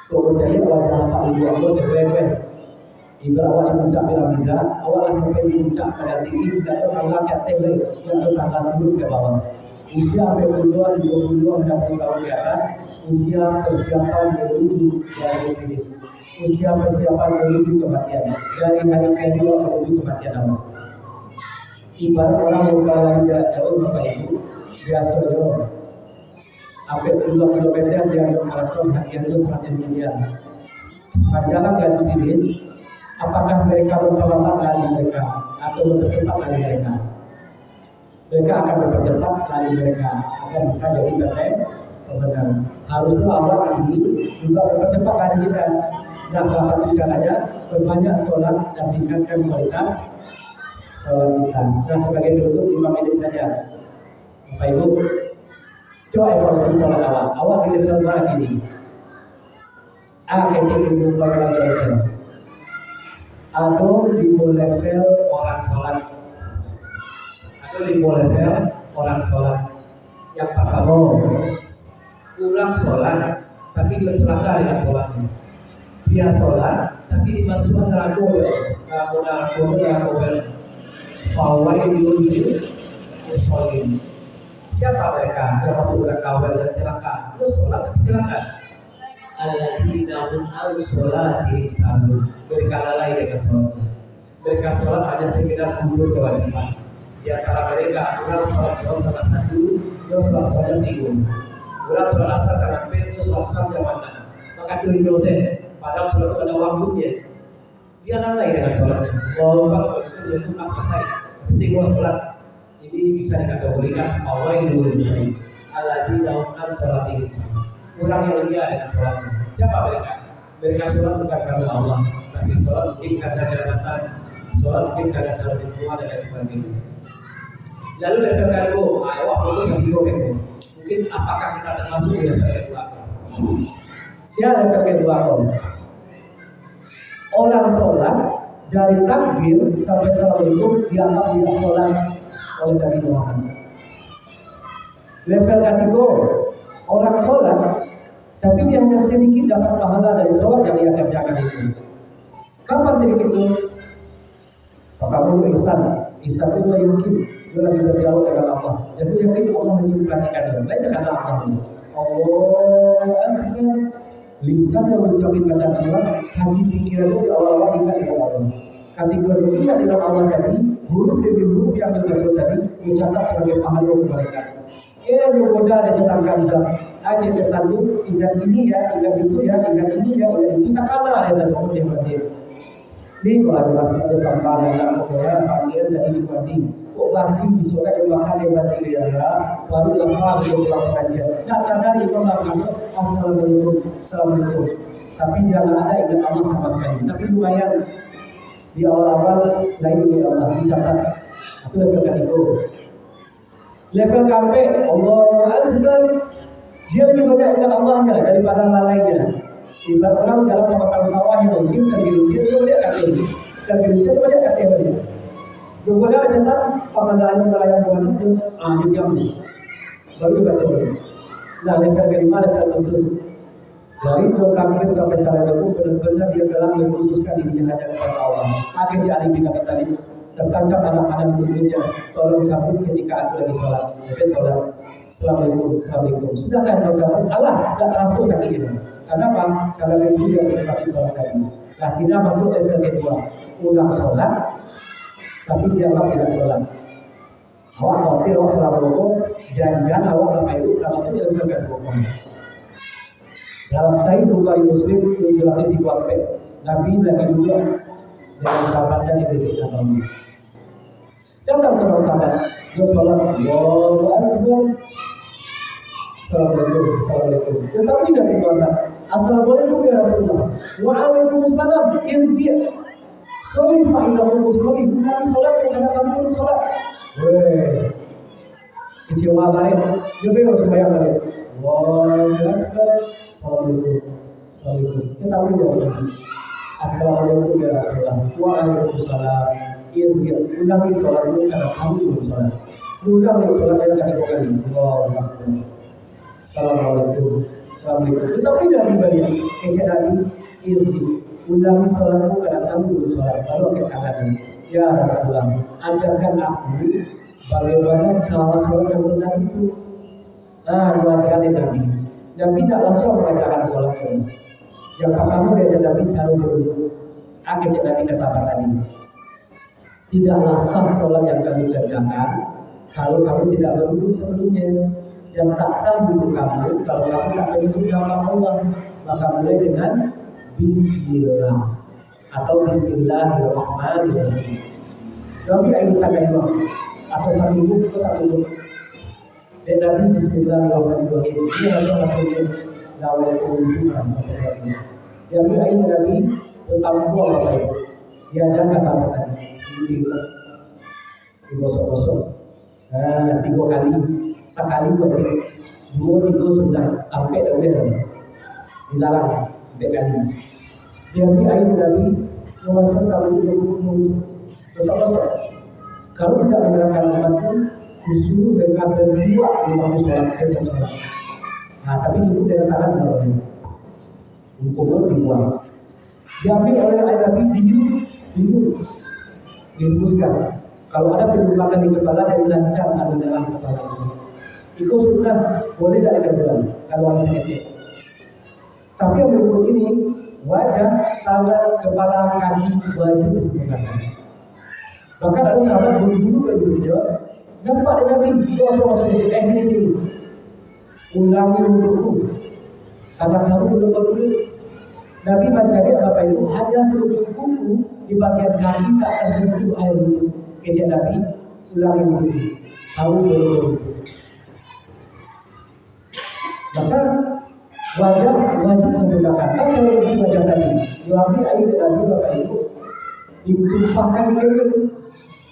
Kemudian wajah Pak Ibu Allah sesuai ibarat awal di puncak piramida, awal sampai di puncak pada tinggi, tidak ada tangga ke atas, tidak ada tangga turun ke bawah. Usia sampai 22 dan 20 tahun ke atas, usia persiapan menuju garis finish. usia persiapan menuju kematian, dari hari kedua menuju kematian Allah. Ibarat orang berjalan jarak jauh Bapak Ibu, biasanya hampir 2 kilometer dia maraton hadiah itu 100 miliar. Panjang garis finish, apakah mereka memperlambat lari mereka atau mempercepat lari mereka? Mereka akan mempercepat lari mereka agar bisa jadi benar. Harusnya Allah ini juga mempercepat lari kita. Nah, salah satu caranya berbanyak sholat dan tingkatkan kualitas sholat kita. Nah, sebagai penutup 5 menit saja, Bapak Ibu, coba evaluasi sholat awal. Awal di level mana ini? A kecil itu pada level. Atau di level orang sholat. Atau di level orang sholat. Yang pertama, kurang sholat, tapi dia celaka dengan sholatnya. Dia sholat, tapi dimasukkan neraka ya. Neraka. Fawailun lil musallin. Siapa mereka yang masuk neraka dan celaka? Itu sholat tapi celaka. Alladzina hum an sholatihim sahun. Mereka lalai dengan sholatnya. Mereka sholat hanya sekedar duduk kewajiban. Di antara mereka orang sholat jauh sama satu, dia sholat wajib tidur. Orang sholat asar sama dia sholat asar jam mana? Maka itu dosen. Padahal sholat itu ada waktunya. Dia lalai dengan sholatnya. Walaupun sholat itu belum selesai, penting gua sholat. Ini bisa dikategorikan fawailul musallin. Alladzina hum an sholatihim sahun. Kurang yang lia dengan sholatnya. Siapa mereka? Mereka sholat bukan karena Allah, tapi sholat mungkin karena jabatan, sholat mungkin karena cara berdoa dan sebagainya. Lalu level kedua, awak fokus ke situ kan? Mungkin apakah kita termasuk di level kedua? Siapa level kedua kau? Orang sholat dari takbir sampai assalamualaikum dianggap tidak sholat oleh Nabi Muhammad. Level ketiga, orang sholat tapi dia hanya sedikit dapat pahala dari sholat yang dia kerjakan itu. Kapan sedikit itu? Maka perlu ihsan itu dia yakin dia lagi berdialog dengan Allah. Jadi yakin Allah menyembuhkan dia. Baca kata Allah Akbar. Lisan yang mengucapkan bacaan surat, hati pikiran itu Allah ingat dengan Allah. Kategori ingat dengan Allah tadi, huruf demi huruf yang dibaca tadi dicatat sebagai pahala kebaikan. Menggoda ada setan kanza, aja setan itu ingat ini ya, ingat itu ya, ingat ini ya, kita kalah ada satu yang berarti. Ini kalau ada masuk ada sampah yang tak boleh panggil dan dinikmati. Kok masih disuruh dimakan yang baca dia ya, baru lepas dia pulang pengajian. Tak sadar imam masuk assalamualaikum. Tapi dia nggak ada ingat Allah sama sekali. Tapi lumayan di awal-awal lain ya Allah dicatat. Itu level ketiga. Level KP Allahu Akbar. Dia lebih banyak ingat Allahnya daripada lalainya. Ibarat orang dalam memotong sawah yang mungkin tergelincir dia boleh kata tergelincir boleh kata dia. Kemudian setan pengendalian melayang bulan itu diam baru baca boleh. Nah level kelima level khusus dari takbir sampai assalamualaikum benar-benar dia telah mengkhususkan dirinya hanya kepada Allah. Akhirnya alibi kata tadi tertancap anak-anak tubuhnya, tolong cabut ketika aku lagi sholat. Jadi sholat, assalamualaikum. Sudah kan baca Allah tak terasa sakit ini. Kenapa? Karena itu dia berkati sholat tadi. Nah kita masuk level kedua, ulang sholat, tapi dianggap tidak sholat. Awak khawatir awak assalamualaikum, jangan awak Bapak Ibu termasuk level kedua. Dalam Sahih Bukhari Muslim yang dilatih di Kuwait, Nabi lagi juga dengan sahabatnya di masjid Nabawi. Datang seorang sahabat, dia sholat, Allahu Akbar, Assalamualaikum. Tetapi dari mana? Assalamualaikum ya Rasulullah. Waalaikumsalam. Irji'. Sorry fa'ilahu muslim. Nanti sholat karena kamu belum sholat. Weh, kecewa balik. Dia bingung supaya balik. Allahu Akbar. Assalamualaikum. Kita udah. Assalamualaikum ya Rasulullah. Waalaikumsalam. Irji'. Ulangi sholatmu karena kamu belum sholat. Ulangi sholat yang tadi kali. Allahu Akbar. Assalamualaikum. Kita tidak dibalik kecil tadi irji. Ulangi sholatmu karena kamu belum sholat. Lalu kita katakan, ya Rasulullah, ajarkan aku bagaimana cara sholat yang benar itu. Nah, dua kali Nabi. Dan tidak langsung mengajarkan sholat itu. Yang pertama dia Nabi cara berwudu. Akhirnya Nabi kesabaran ini. Tidaklah sah sholat yang kami kerjakan kalau kamu tidak berwudu sebelumnya, dan tak sah wudu kamu kalau kamu tak berwudu nama Allah. Maka mulai dengan Bismillah atau Bismillahirrahmanirrahim. Nabi ayo sakailah atau satu wudu atau satu wudu. Dan Nabi Bismillahirrahmanirrahim. Ini langsung lawai wudu sampai hari. Nabi ayo Nabi tentang buah apa itu? Dia jangan sama tadi. Digosok-gosok. Nah, 3 kali. Sekali wajib. 2 itu sudah sampai dah dilarang 3 kali. Jadi air Nabi memasukkan kamu gosok-gosok. Kalau tidak menggerakkan umat pun disuruh mereka bersiwak di waktu sholat setiap sholat. Nah, tapi cukup dengan tangan kalau ini. Hukumnya dibuang. Diambil oleh air Nabi dihembuskan. Kalau ada penyumbatan di kepala dari lancar ada dalam kepala. Itu sudah boleh dari kebetulan kalau ada sakit. Tapi yang berikut ini wajah, tangan, kepala, kaki wajib disempurnakan. Bahkan ada sahabat buru-buru nampak ada Nabi masuk sini. Ulangi wudhuku karena kamu belum berwudhu. Nabi mencari apa itu? Hanya serujung kuku di bagian kaki tak tersentuh air wudhu. Kejadian Nabi ulangi wudhu. Kamu belum berwudhu. Maka wajah wajib sempurnakan. Kan cara wudhu wajah tadi. Nabi air Nabi bapak ibu ditumpahkan di kening.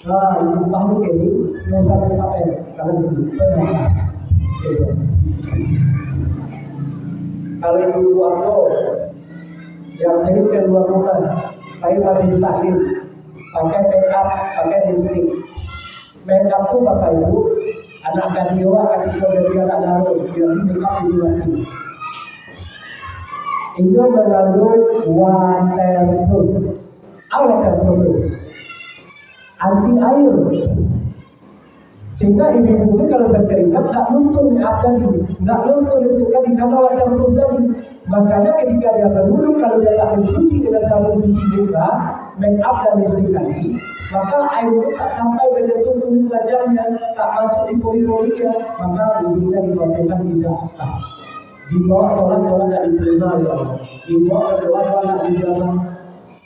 Nah, ditumpah di kening. Yang sampai kalau dulu pernah. Kalau itu waktu yang sering keluar rumah, pakai baju stabil, pakai make up, pakai lipstick. Make up tuh bapak ibu, anak gadioa anak dia anak daru, dia make up di luar ini. Itu mengandung waterproof. Apa waterproof? Anti air. Sehingga ibu-ibu ini kalau berkeringat tak luntur tak luntur sekali karena waterproof tadi. Makanya ketika dia berwudu kalau dia tak mencuci dengan sabun cuci muka, make up dan lipstick tadi, maka air itu tak sampai menyentuh kulit wajahnya, tak masuk di pori-porinya, maka wudunya dikatakan tidak sah. Dibawa sholat tak diterima oleh Allah. Dibawa berdoa tak dijawab.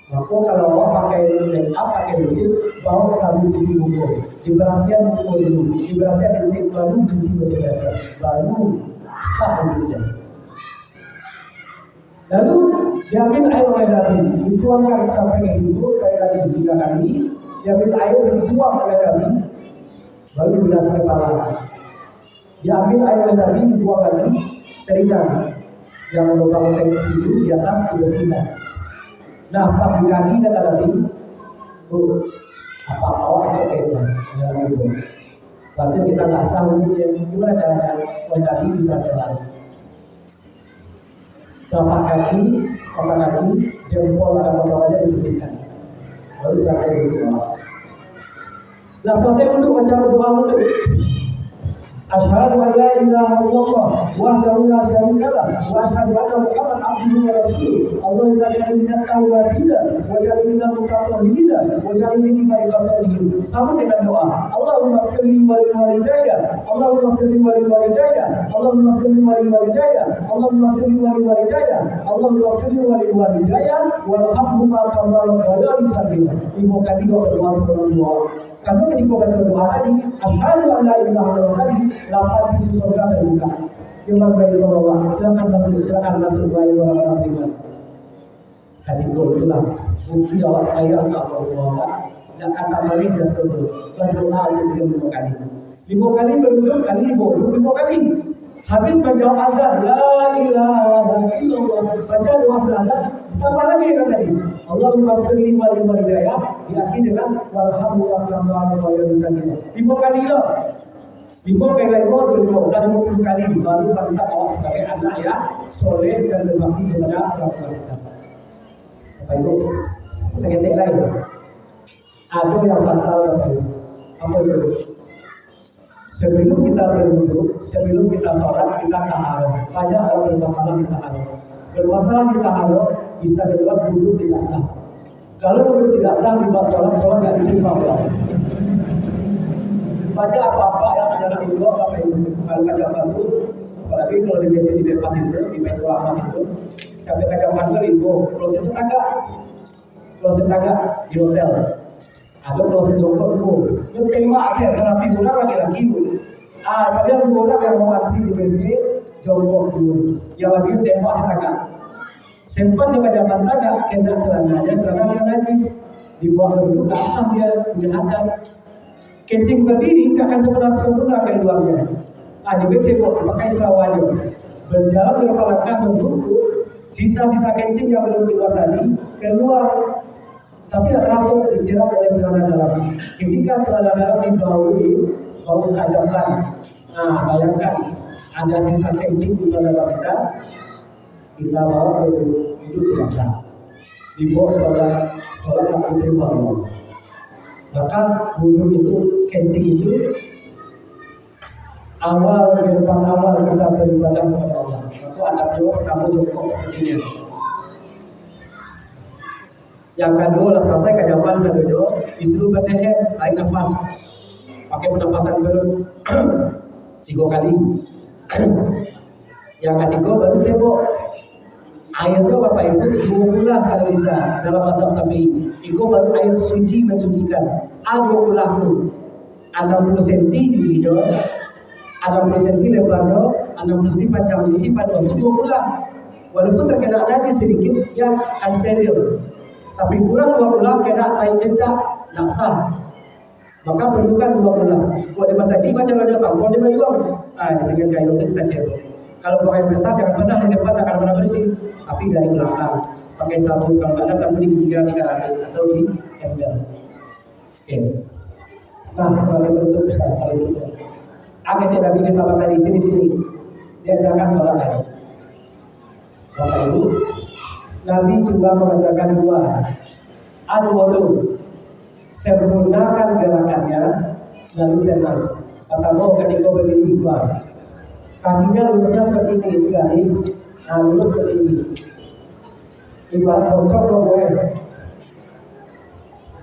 Maka kalau Allah pakai make up, pakai lipstick, bawa sabun cuci muka, diberasikan muka dulu, diberasikan lipstick, baru cuci wajah, baru sah wudhunya. Lalu diambil air oleh Nabi, dituangkan sampai ke situ, kayak tadi 3 kali, diambil air dituang oleh Nabi, baru dibilas kepala. Diambil air oleh Nabi, dituang lagi, terikan yang lubang tank situ di atas dibersihkan. Nah, pas di kaki kata Nabi, apa awak ceknya, jangan lupa. Berarti kita nggak sah gimana caranya oleh Nabi bisa selalu. Telapak kaki, jempol dan bawahnya dibersihkan. Baru selesai berdoa. Nah, selesai duduk macam doa duduk. Asyhadu an la ilaha illallah wahdahu la syarika lah wa asyhadu anna Muhammadan abduhu wa rasuluh. Allahumma ja'alni minat tawwabina wa ja'alni minal mutatahhirina wa ja'alni min ibadika. Sama dengan doa. Allahumma firli wa li walidayya, Allahumma firli wa li walidayya, Allahumma firli wa li walidayya, Allahumma firli wa li walidayya, Allahumma firli wa li walidayya warhamhuma kama rabbayani saghira. Ibu kami doa. Karena ketika baca doa tadi, asyhadu an la ilaha illallah, lapan pintu surga terbuka. Yang bagi Allah, silakan masuk bayi orang beriman. Tadi itulah bukti awak saya tak Allah. Dan kata balik dan sebelum berdoa untuk 5 kali. 5 kali berdoa kali 5 kali. Habis menjawab azan, la ilaha illallah, baca doa azan. Tambah lagi yang tadi, Allahumma firli wa li walidayya, diakhiri dengan warhamhuma kama rabbayani saghira. 5 kali lah. 5 kali udah 50 kali baru kita awak sebagai anak ya soleh dan berbakti kepada orang tua. Apa itu? Seketik lain. Ada yang fatal apa itu? Sebelum kita berwudu, sebelum kita sholat, kita taharah. Banyak orang bermasalah di taharah. Bermasalah di taharah bisa dibilang wudhu tidak sah. Kalau wudhu tidak sah di sholat nggak diterima Allah. Baca apa-apa yang ada dalam wudhu apa itu kalau kaca batu, apalagi kalau di meja di bebas itu di meja lama itu, sampai kaca batu itu klosetnya tagak di hotel. Ada kloset dokter itu, itu tema saya 100 orang lagi-lagi itu. Padahal 2 orang yang mau antri di WC jongkok dulu, yang lagi tembak tagak. Sempat di kaca tagak, kena celananya najis, dibuang dulu, tak sah dia di atas. Kencing berdiri nggak akan sempurna ke luarnya. Di WC kok pakai selawanya. Berjalan beberapa langkah menunggu sisa-sisa kencing yang belum keluar tadi keluar, tapi tidak terasa disiram oleh celana dalam. Ketika celana dalam dibaui bau kajakan, bayangkan ada sisa kencing di celana dalam kita bawa ke hidup biasa. Dibawa sholat tak diterima Allah. Maka wudhu itu, kencing itu gerbang awal kita beribadah kepada Allah. Maka anak jawab pertama jongkok seperti ini. Yang kedua, setelah selesai kajaman sadojo, disuruh berdehem, tarik nafas, pakai pernapasan dulu 3 kali. Yang ketiga baru cebok. Airnya Bapak Ibu 2 kulah kalau bisa dalam mazhab Syafi'i. Itu baru air suci mencucikan. 2 kulah itu 60 cm di hidung, 60 cm lebarnya, 60 cm panjang isi pada itu 2 kulah. Walaupun terkena najis sedikit, ya kan steril. Tapi kurang 2 kulah kena tai cecak, tak sah. Maka perlukan 2 kulah. Kalau ada masaji macam mana tampon dia bayuang. Dengan kayu itu kita cebok. Kalau buang air besar jangan pernah di depan, akan pernah bersih, tapi dari belakang pakai sabun, kalau ada sabun di tiga atau di ember. Oke. Nah, sebagai penutup kalau itu agak cek Nabi sahabat tadi di sini diajarkan sholat tadi. Bapak Ibu, Nabi juga mengajarkan 2 al-wudu, sempurnakan gerakannya lalu tenang. Pertama ketika berdiri kakinya lurusnya seperti ini, garis, lurus seperti ini. Ibarat bocor logoen.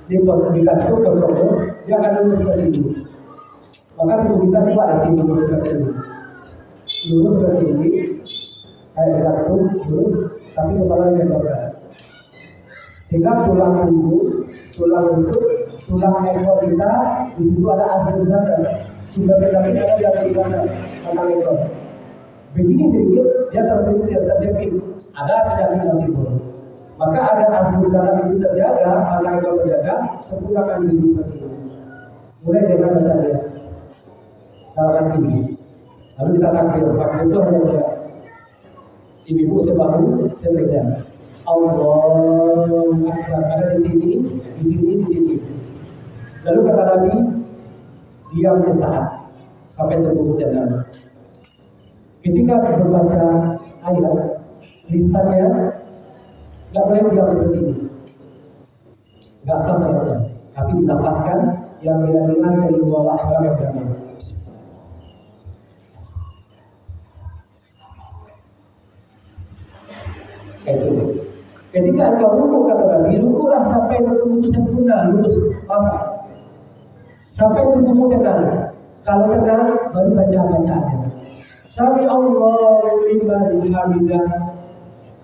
Di kaki bocor, dia akan lurus seperti ini. Maka tubuh kita juga ada lurus seperti ini. Lurus seperti ini, kayak jatuh, lurus, tapi kepala yang berbeda. Sehingga tulang punggung, tulang rusuk, tulang ekor kita, di situ ada asal zat. Sudah tetapi ada di mana tentang ekor. Begini sedikit dia terjepit. Ada penyakit yang timbul. Maka ada asal zat itu terjaga, maka ekor terjaga, sempurnakan di sini seperti ini. Mulai dengan dasar dia. Dalam tinggi. Lalu kita takbir. Takbir itu hanya boleh ibu sebahu sebenarnya. Allah Akbar. Ada di sini, di sini. Lalu kata Nabi, diam sesaat sampai terbungkus tenang. Ketika membaca ayat, lisannya nggak boleh diam seperti ini, nggak sah salatnya. Tapi dinapaskan yang dilakukan dari 2 suara yang berbeda. Itu. Ketika engkau ruku kata Nabi, rukulah sampai tubuhmu sempurna, lurus, apa? Sampai tubuhmu tenang. Kalau tenang, baru baca-bacanya. Sami Allahu liman hamidah.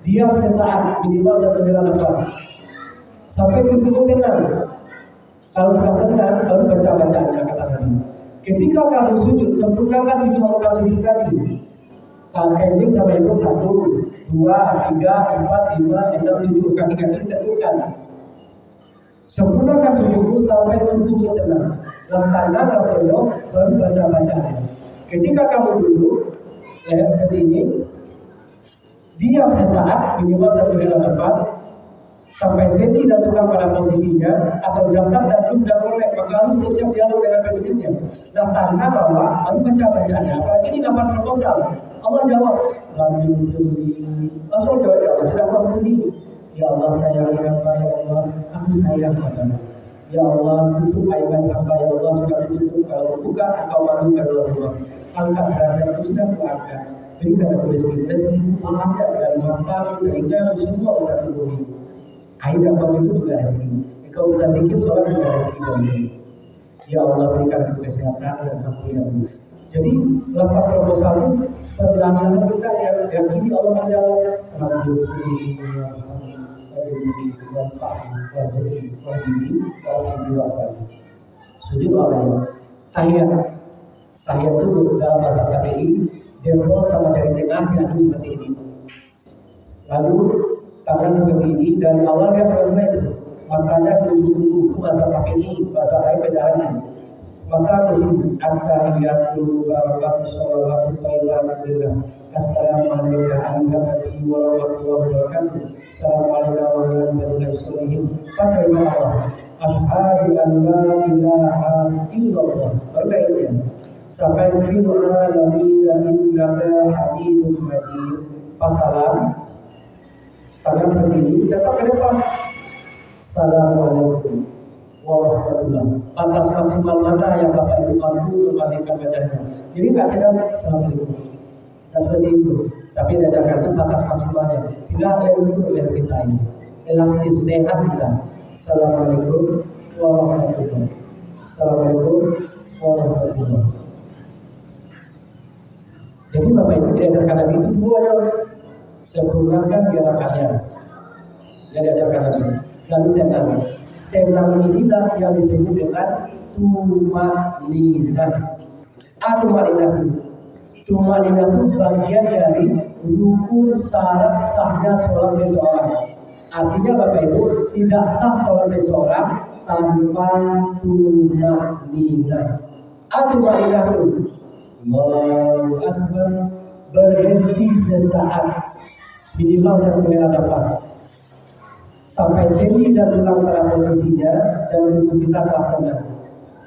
Diam sesaat, minimal 1 hela nafas. Sampai tubuhmu tenang. Kalau sudah tenang, baru baca-bacanya kata Nabi. Ketika kamu sujud, sempurnakan 7 rakaat sujud tadi. Kaki sampai itu 1, 2, 3, 4, 5, 6, 7 kaki-kaki ditentukan. Sempurnakan sujudmu sampai tubuhmu tenang. Lantaran Rasulullah baru baca-bacanya. Ketika kamu duduk, seperti ini, diam sesaat, minimal 1 hela nafas, sampai sendi dan tulang pada posisinya, atau jasad dan ruh dan molek, maka harus siap-siap dialog dengan pemiliknya. Lantaran bahwa baru baca-bacanya, apalagi ini dapat proposal. Allah jawab, Rasul jawab, ya Allah, sudah mengampuni. Ya Allah sayang hamba, ya Allah, aku sayang padamu. Ya Allah, tutup aib hamba, ya Allah, sudah ditutup. Kalau buka, engkau malu kedua-dua. angkat derajat itu sudah keluarga. Berikan aku rezeki ada dari mata, telinga, semua kita tubuh. Air apa itu juga rezeki. Engkau bisa zikir sholat juga rezeki dari. Ya Allah berikan aku kesehatan dan kemampuan. Jadi lafaz proposal itu perlahanan kita yang yakini Allah menjawab. Sujud Allah. Tahiyat. Tahiyat itu dalam bahasa Syafi'i jempol sama jari tengah diadu seperti ini. Lalu tangan seperti ini dari awal dia sudah itu. Matanya tunduk-tunduk itu bahasa Syafi'i, bahasa lain bedanya. Maka disini at-tahiyatu barakatuh sholawatu thayyibatu assalamualaikum warahmatullahi wabarakatuh. Assalamualaikum warahmatullahi wabarakatuh. Pas kalimat Allah asyhadu an la ilaha illallah. Berkaitan sampai fil alamin innaka hamidum majid. Pasalam tangan seperti ini tetap ke depan. Assalamualaikum warahmatullahi. Batas maksimal mana yang Bapak Ibu mampu membandingkan bacanya. Jadi nggak sedang Assalamualaikum. Dan seperti itu. Tapi diajarkan itu batas maksimalnya. Sehingga lebih oleh kita ini. Elastis sehat kita. Assalamualaikum warahmatullahi. Assalamualaikum warahmatullahi. Jadi Bapak Ibu diajarkan Nabi itu dua sempurnakan gerakannya. Yang diajarkan Nabi. Lalu tenang. Tenang inilah yang disebut dengan tumaninah. Tumaninah itu bagian dari rukun syarat sahnya sholat seseorang. Artinya Bapak Ibu tidak sah sholat seseorang tanpa tumaninah. Tumaninah itu Allahu Akbar, berhenti sesaat minimal 1 menit nafas sampai sendi dan tulang pada posisinya dan tubuh kita telah tenang,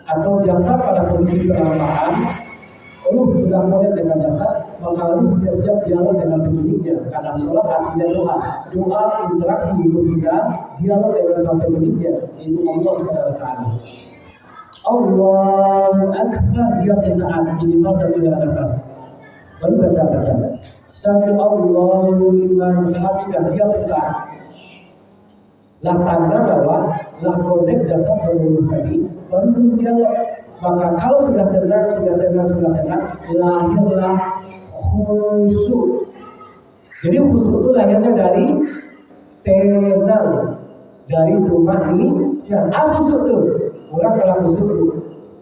atau jasad pada posisi penambahan. Ruh sudah mulai dengan jasad, maka ruh siap-siap dialog dengan pemiliknya, karena sholat artinya doa interaksi hidup kita, dialog dengan sang pemiliknya, itu Allah Subhanahu wa Ta'ala. Allahu Akbar, diam sesaat minimal 1 menit nafas, baru baca. Sami Allahu liman hamidah, diam sesaat. Lah tanda bahwa lah kondek jasad seluruh tadi baru dialog. Maka kalau sudah tenang, lahirlah khusyuk. Jadi khusyuk itu lahirnya dari tenang, dari tumaninah. Khusyuk itu orang kalau khusyuk itu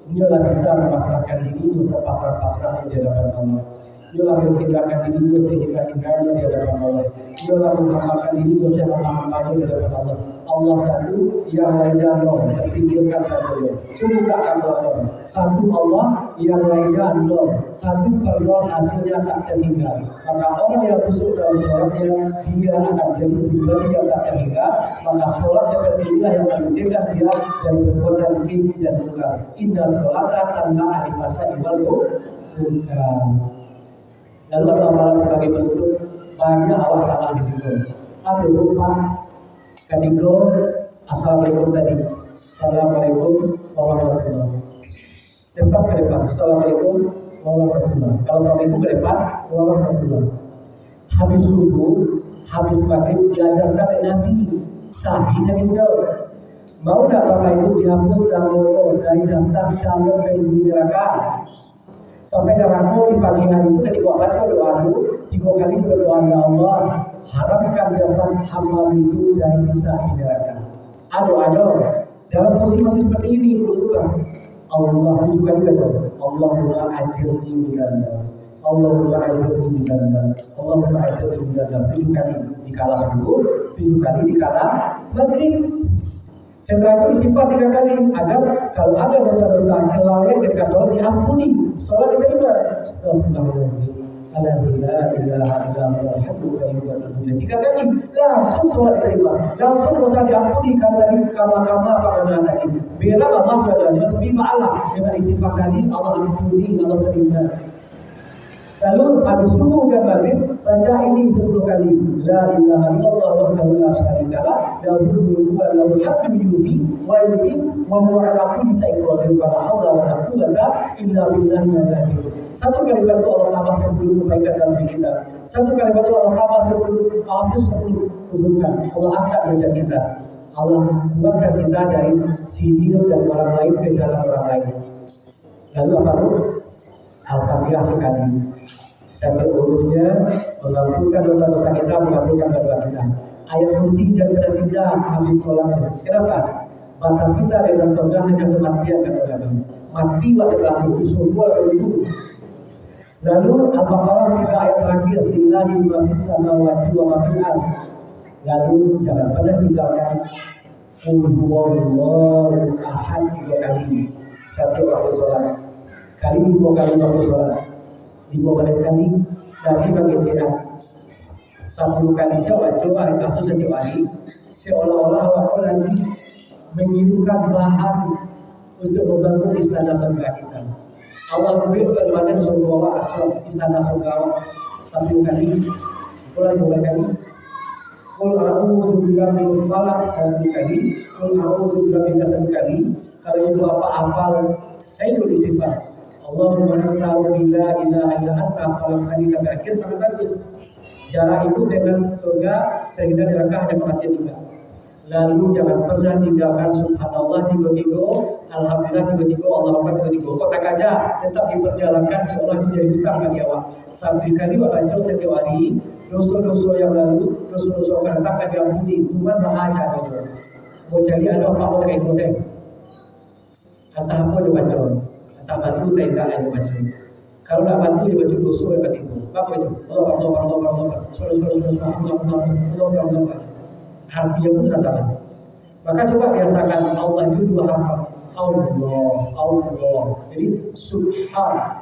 dia bisa memasrahkan diri, bisa pasrah-pasrah di hadapan Allah. Dia menghindar diri sehingga-hinggarnya di hadapan Allah. Dia menghambakan diri sehingga-hinggarnya di hadapan Allah. Allah satu, yang lainnya nol. Terpikirkan satu. Cukupkan nol. Satu Allah, yang lainnya nol. Satu per nol hasilnya tak terhingga. Maka orang yang khusyuk dalam sholatnya, dia akan jadi pribadi yang tak terhingga. Maka sholat seperti inilah yang akan mencegah dia dari perbuatan keji dan munkar. Inna sholata tanha alifasa iwal munkar. Lalu amalan sebagai penutup, banyak awal salah di situ. Ada lupa ketika assalamualaikum tadi. Assalamualaikum warahmatullahi. Tetap ke depan. Assalamualaikum warahmatullahi. Kalau assalamualaikum ke depan, warahmatullahi. Habis subuh, habis maghrib diajarkan oleh Nabi. Sahih hadis Daud. Mau tak Bapak Ibu dihapus dan dari daftar calon penghuni neraka? Sampai neraka di pagi hari itu ketika baca doa itu 3 kali berdoa, ya Allah, haramkan jasad hamba itu dari siksa di neraka. Aduh, dalam posisi masih seperti ini berdoa. Allah juga dibaca. Allahumma ajirni minannar. Allahumma ajirni minannar. Allahumma ajirni minannar. 7 kali di kala subuh, 7 kali di kala maghrib. Setelah itu istighfar 3 kali agar kalau ada dosa-dosa kelalaian ketika sholat diampuni, sholat diterima. Astagfirullahaladzim. Alhamdulillah, 3 kali langsung sholat diterima, langsung dosa diampuni. Karena tadi kama apa benar tadi. Bila Allah SWT tapi Allah dengan istighfar tadi Allah ampuni, Allah terima. Lalu habis subuh dan maghrib baca ini 10 kali. La ilaha illallah wahdahu la syarikalah, lahul mulku wa lahul hamdu yuhyi wa yumiitu wa huwa ala kulli syai'in qadir. Wa la haula wa la quwwata illa billahi. Satu kalimat itu Allah tambah 10 kebaikan dalam diri kita. Satu kalimat itu Allah tambah 10 keburukan. Allah angkat derajat kita. Allah buatkan kita dari sihir dari orang lain ke jalan orang lain. Lalu apa itu? Al-Fatihah sekali. Sampai hurufnya mengampunkan dosa-dosa kita, mengampunkan dosa kita. Ayat kursi dan tidak habis sholatnya. Kenapa? Batas kita dengan surga hanya kematian kata Nabi. Mati setelah itu semua itu. Lalu Al-Baqarah 3 ayat terakhir, lillahi ma fis samawati wa ma fil ardh. Lalu jangan pernah tinggalkan qul huwallahu ahad 3 kali setiap waktu sholat. Kali 5 kali waktu sholat. 5 kali Nabi bagi cedak 10 kali saya coba kasus setiap hari seolah-olah aku lagi mengirimkan bahan untuk membangun istana surga kita. Allah beri permanen surga istana surga 10 kali. Mulai 2 kali. Qul a'udzu birabbil falaq 1 kali. Qul a'udzu birabbil nas 1 kali. Kalau itu apa-apa Sayyidul Istighfar. Allahumma anta la ilaha illa anta khalaqtani sampai akhir sampai bagus. Jarak itu dengan surga terhindar dari neraka hanya kematian juga. Lalu jangan pernah tinggalkan subhanallah 3, alhamdulillah 3, Allah Akbar 3. Kotak aja tetap diperjalankan seolah menjadi hutang bagi awak. 1 kali baca setiap hari, dosa-dosa yang lalu, dosa-dosa akan datang akan diampuni. Tuhan Maha Aja saja. Mau jadi ada apa-apa tak ikut saya. Entah apa dia baca. Entah bantu tak ikut dia baca. Kalau nak bantu dia baca dosa yang batin. Apa itu? Allah. Artinya pun tidak salah. Maka coba biasakan Allah itu 2 harf. Allah. Jadi subhanallah.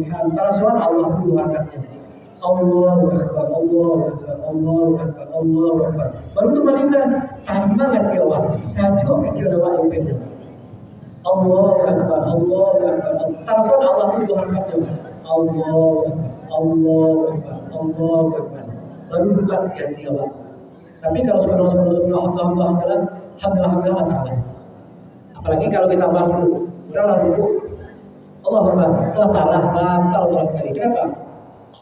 Antara suara Allah itu 2 harfnya. Allahu Akbar. Baru itu malingkan tanpa ngerti Allah. Saya juga pikir Allah yang benar. Allahu Akbar. Antara suara Allah itu 2 harfnya. Allahu Akbar. Baru bukan yang Allah. Tapi kalau subhanallah, alhamdulillah salah. Apalagi kalau kita bahas dulu, udahlah dulu. Allahumma kalau salah batal salat sekali. Kenapa?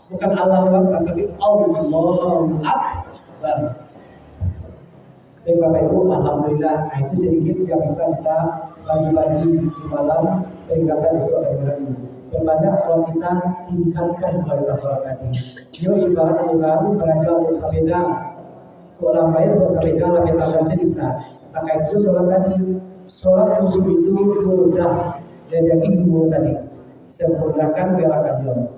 Bukan Allahu Akbar tapi Allahu Akbar. Baik Bapak Ibu, alhamdulillah. Nah, itu sedikit yang bisa kita bagi-bagi di malam peringatan di sholat ini. Berbanyak sholat kita tingkatkan kualitas sholat tadi. Yo ibarat orang belajar untuk sepeda, ke orang lain untuk sepeda lebih tahu bisa. Maka itu sholat tadi, sholat khusyuk itu mudah dan yakin dulu tadi. Sempurnakan gerakan jauh.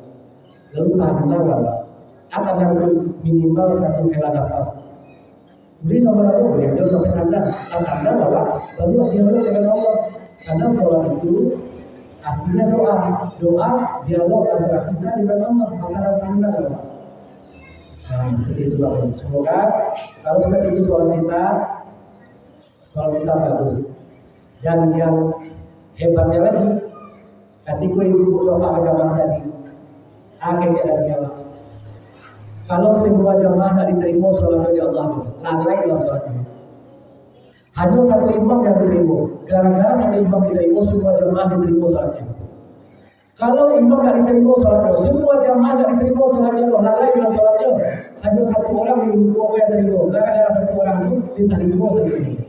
Lalu tahan bahwa akan ada minimal 1 hela nafas. Beri nomor boleh jauh sampai tanda bahwa baru dialog dengan Allah. Karena sholat itu artinya doa dialog antara kita dengan Allah, maka tanda bahwa. Nah, seperti itu Bapak. Semoga kalau seperti itu sholat kita bagus. Dan yang hebatnya lagi, ketika ibu coba agama tadi, akhirnya dari Allah. Kalau semua jamaah tidak diterima sholat dari Allah, lalai dalam sholatnya. Hanya 1 imam yang diterima. Gara-gara 1 imam diterima, semua jamaah diterima sholatnya. Kalau imam tidak diterima sholatnya, semua jamaah tidak diterima sholatnya, lalai dalam sholatnya. Hanya 1 orang yang diterima. Gara-gara 1 orang itu diterima sendiri.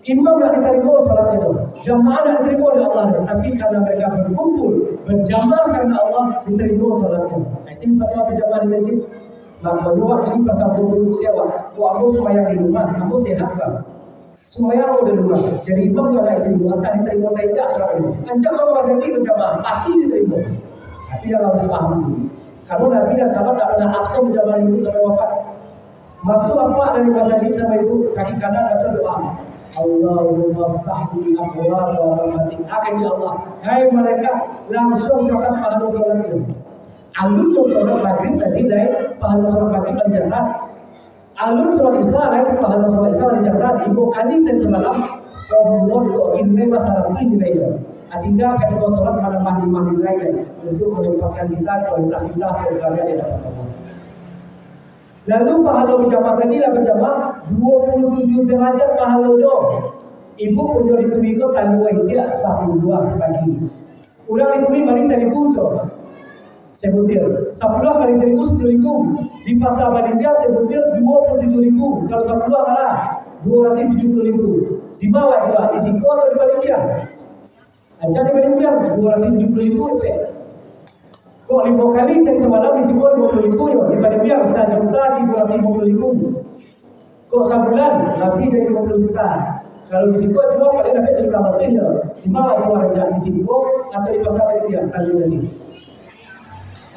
Imam tidak diterima sholatnya itu, jamaah tidak diterima oleh Allah. Tapi karena mereka berkumpul, berjamaah karena Allah, diterima sholatnya. Itu pada berjamaah di masjid. Maka doa ini pasal berbunuh sewa. Aku sembahyang di rumah, aku sehat kan? Sembahyang di rumah. Jadi imam itu ada istri dua, entah diterima atau tidak sholat ini. Ancam kalau masih berjamaah, pasti diterima. Tapi dalam paham dulu. Kalau Nabi dan sahabat tidak pernah absen berjamaah itu sampai wafat. Masuk apa dari masjid sampai itu kaki kanan baca doa. Allahumma ftahli abwaaba rahmatik. Akan Allah, hai mereka langsung catat pahala sholat itu. Alun sholat maghrib tadi dari pahala sholat maghrib dicatat. Alun sholat isya dari pahala sholat isya dicatat. 5 kali saya semalam Allah doain masalah itu nilainya. Artinya ketika sholat pada mandi-mandi lain untuk menempatkan kita kualitas kita surganya di hadapan Allah. Lalu pahala berjamaah tadi lah berjamaah 27 derajat pahalanya. Ibu punya ditui itu tangguh dia 12 pagi. Ulang ditui balik 1000 coba. Sebutir 10 kali 1000 10.000. Di pasar Badindia sebutir 27.000. Kalau 10 kalah 270.000. Di bawah juga di Siko atau di Badindia? Aja di Badindia 270.000 rupiah. Kok 5 kali saya semalam di Siko 50.000 ya. Di Badindia 1 juta di 250.000. Kok sebulan lebih dari 50 juta. Kalau di Siko juga paling dapat sejuta lebih ya. Di bawah juga aja di Siko atau di pasar Badindia tadi tadi.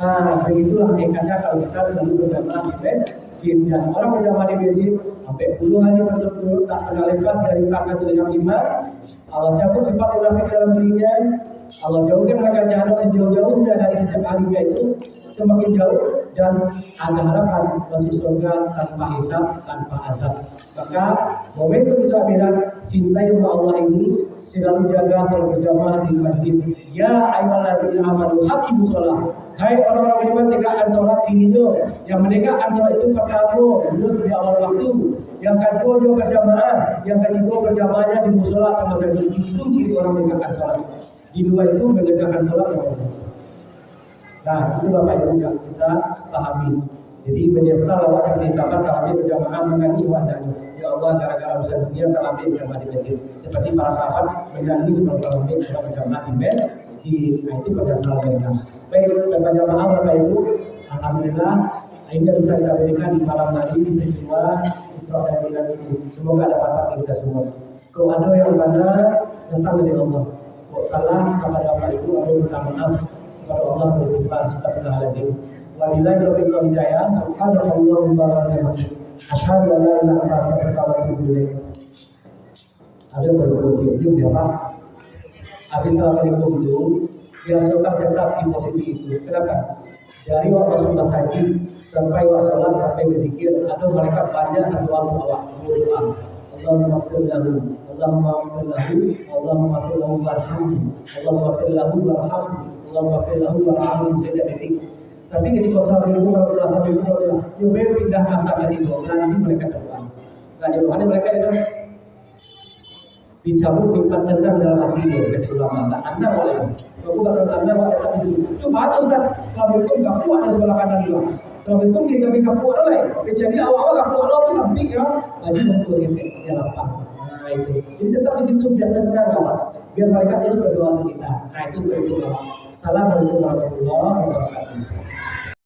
Begitulah nekatnya kalau kita selalu berjamaah di masjid. Dan orang berjamaah di masjid sampai puluhan hari betul-betul tak pernah lepas dari rakaat yang 5. Allah cabut sifat munafik dalam dirinya. Allah jauhkan mereka jahanam sejauh-jauhnya dari setiap harinya itu semakin jauh dan ada harapan masuk surga tanpa hisab, tanpa azab. Maka momentum Islam cintai Allah ini selalu jaga selalu berjamaah di masjid. Ya ayyuhalladzina amanu haqimus shalah. Hai orang-orang beriman, tegakkan salat cirinya. Yang menegakkan salat itu pertama dulu di awal waktu. Yang kedua juga berjamaah. Yang ketiga berjamaahnya di mushola atau masjid. Itu ciri orang menegakkan salat. Di dua itu mengerjakan sholat. Nah, itu Bapak Ibu yang kita pahami. Jadi menyesal awak seperti sahabat kalau berjamaah menangis wadahnya. Ya Allah, gara-gara urusan dunia kalau berjamaah di masjid. Seperti para sahabat menangis kalau berjamaah di masjid. Nah, itu penyesalan mereka. Baik, Bapak jamaah Bapak Ibu, alhamdulillah akhirnya bisa kita berikan di malam hari di peristiwa Isra dan Mi'raj ini. Semoga ada manfaat kita semua. Kalau ada yang benar datang dari Allah. Kok salah kepada Bapak Ibu, aku minta maaf kepada Allah beristighfar astagfirullahaladzim. Wabillahi taufiq wal hidayah. Subhanallahumma wa bihamdihi. Asyhadu an la ilaha illa anta astaghfiruka wa atubu ilaik. Ada berdoa itu berapa? Habis assalamualaikum itu dia suka tetap di posisi itu. Kenapa? Dari waktu sunnah sajid sampai waktu sholat sampai berzikir, ada mereka banyak doa berdoa. Allahumma ighfir lahu, Allahumma ighfir lahu, Allahumma ighfir lahu warhamhu, Allahumma ighfir lahu warhamhu, Allahumma ighfir lahu warhamhu. Saya detik. Tapi ketika sahabat itu kalau sampai itu dia pindah asa dari itu, nanti mereka doa. Nah, di mana mereka itu dicabut nikmat tentang dalam hati dia kata ulama. Tak anda boleh. Aku kata tanda waktu tak itu. Cuma ada Ustaz. Assalamualaikum kamu ada sebelah kanan juga. Assalamualaikum dia kami kamu ada lain. Jadi awal-awal kamu ada tu samping ya. Lagi untuk sikit dia lapang. Nah itu. Jadi tetap di situ biar tenang kawan. Biar mereka terus berdoa untuk kita. Nah itu berdoa. Assalamualaikum warahmatullahi wabarakatuh.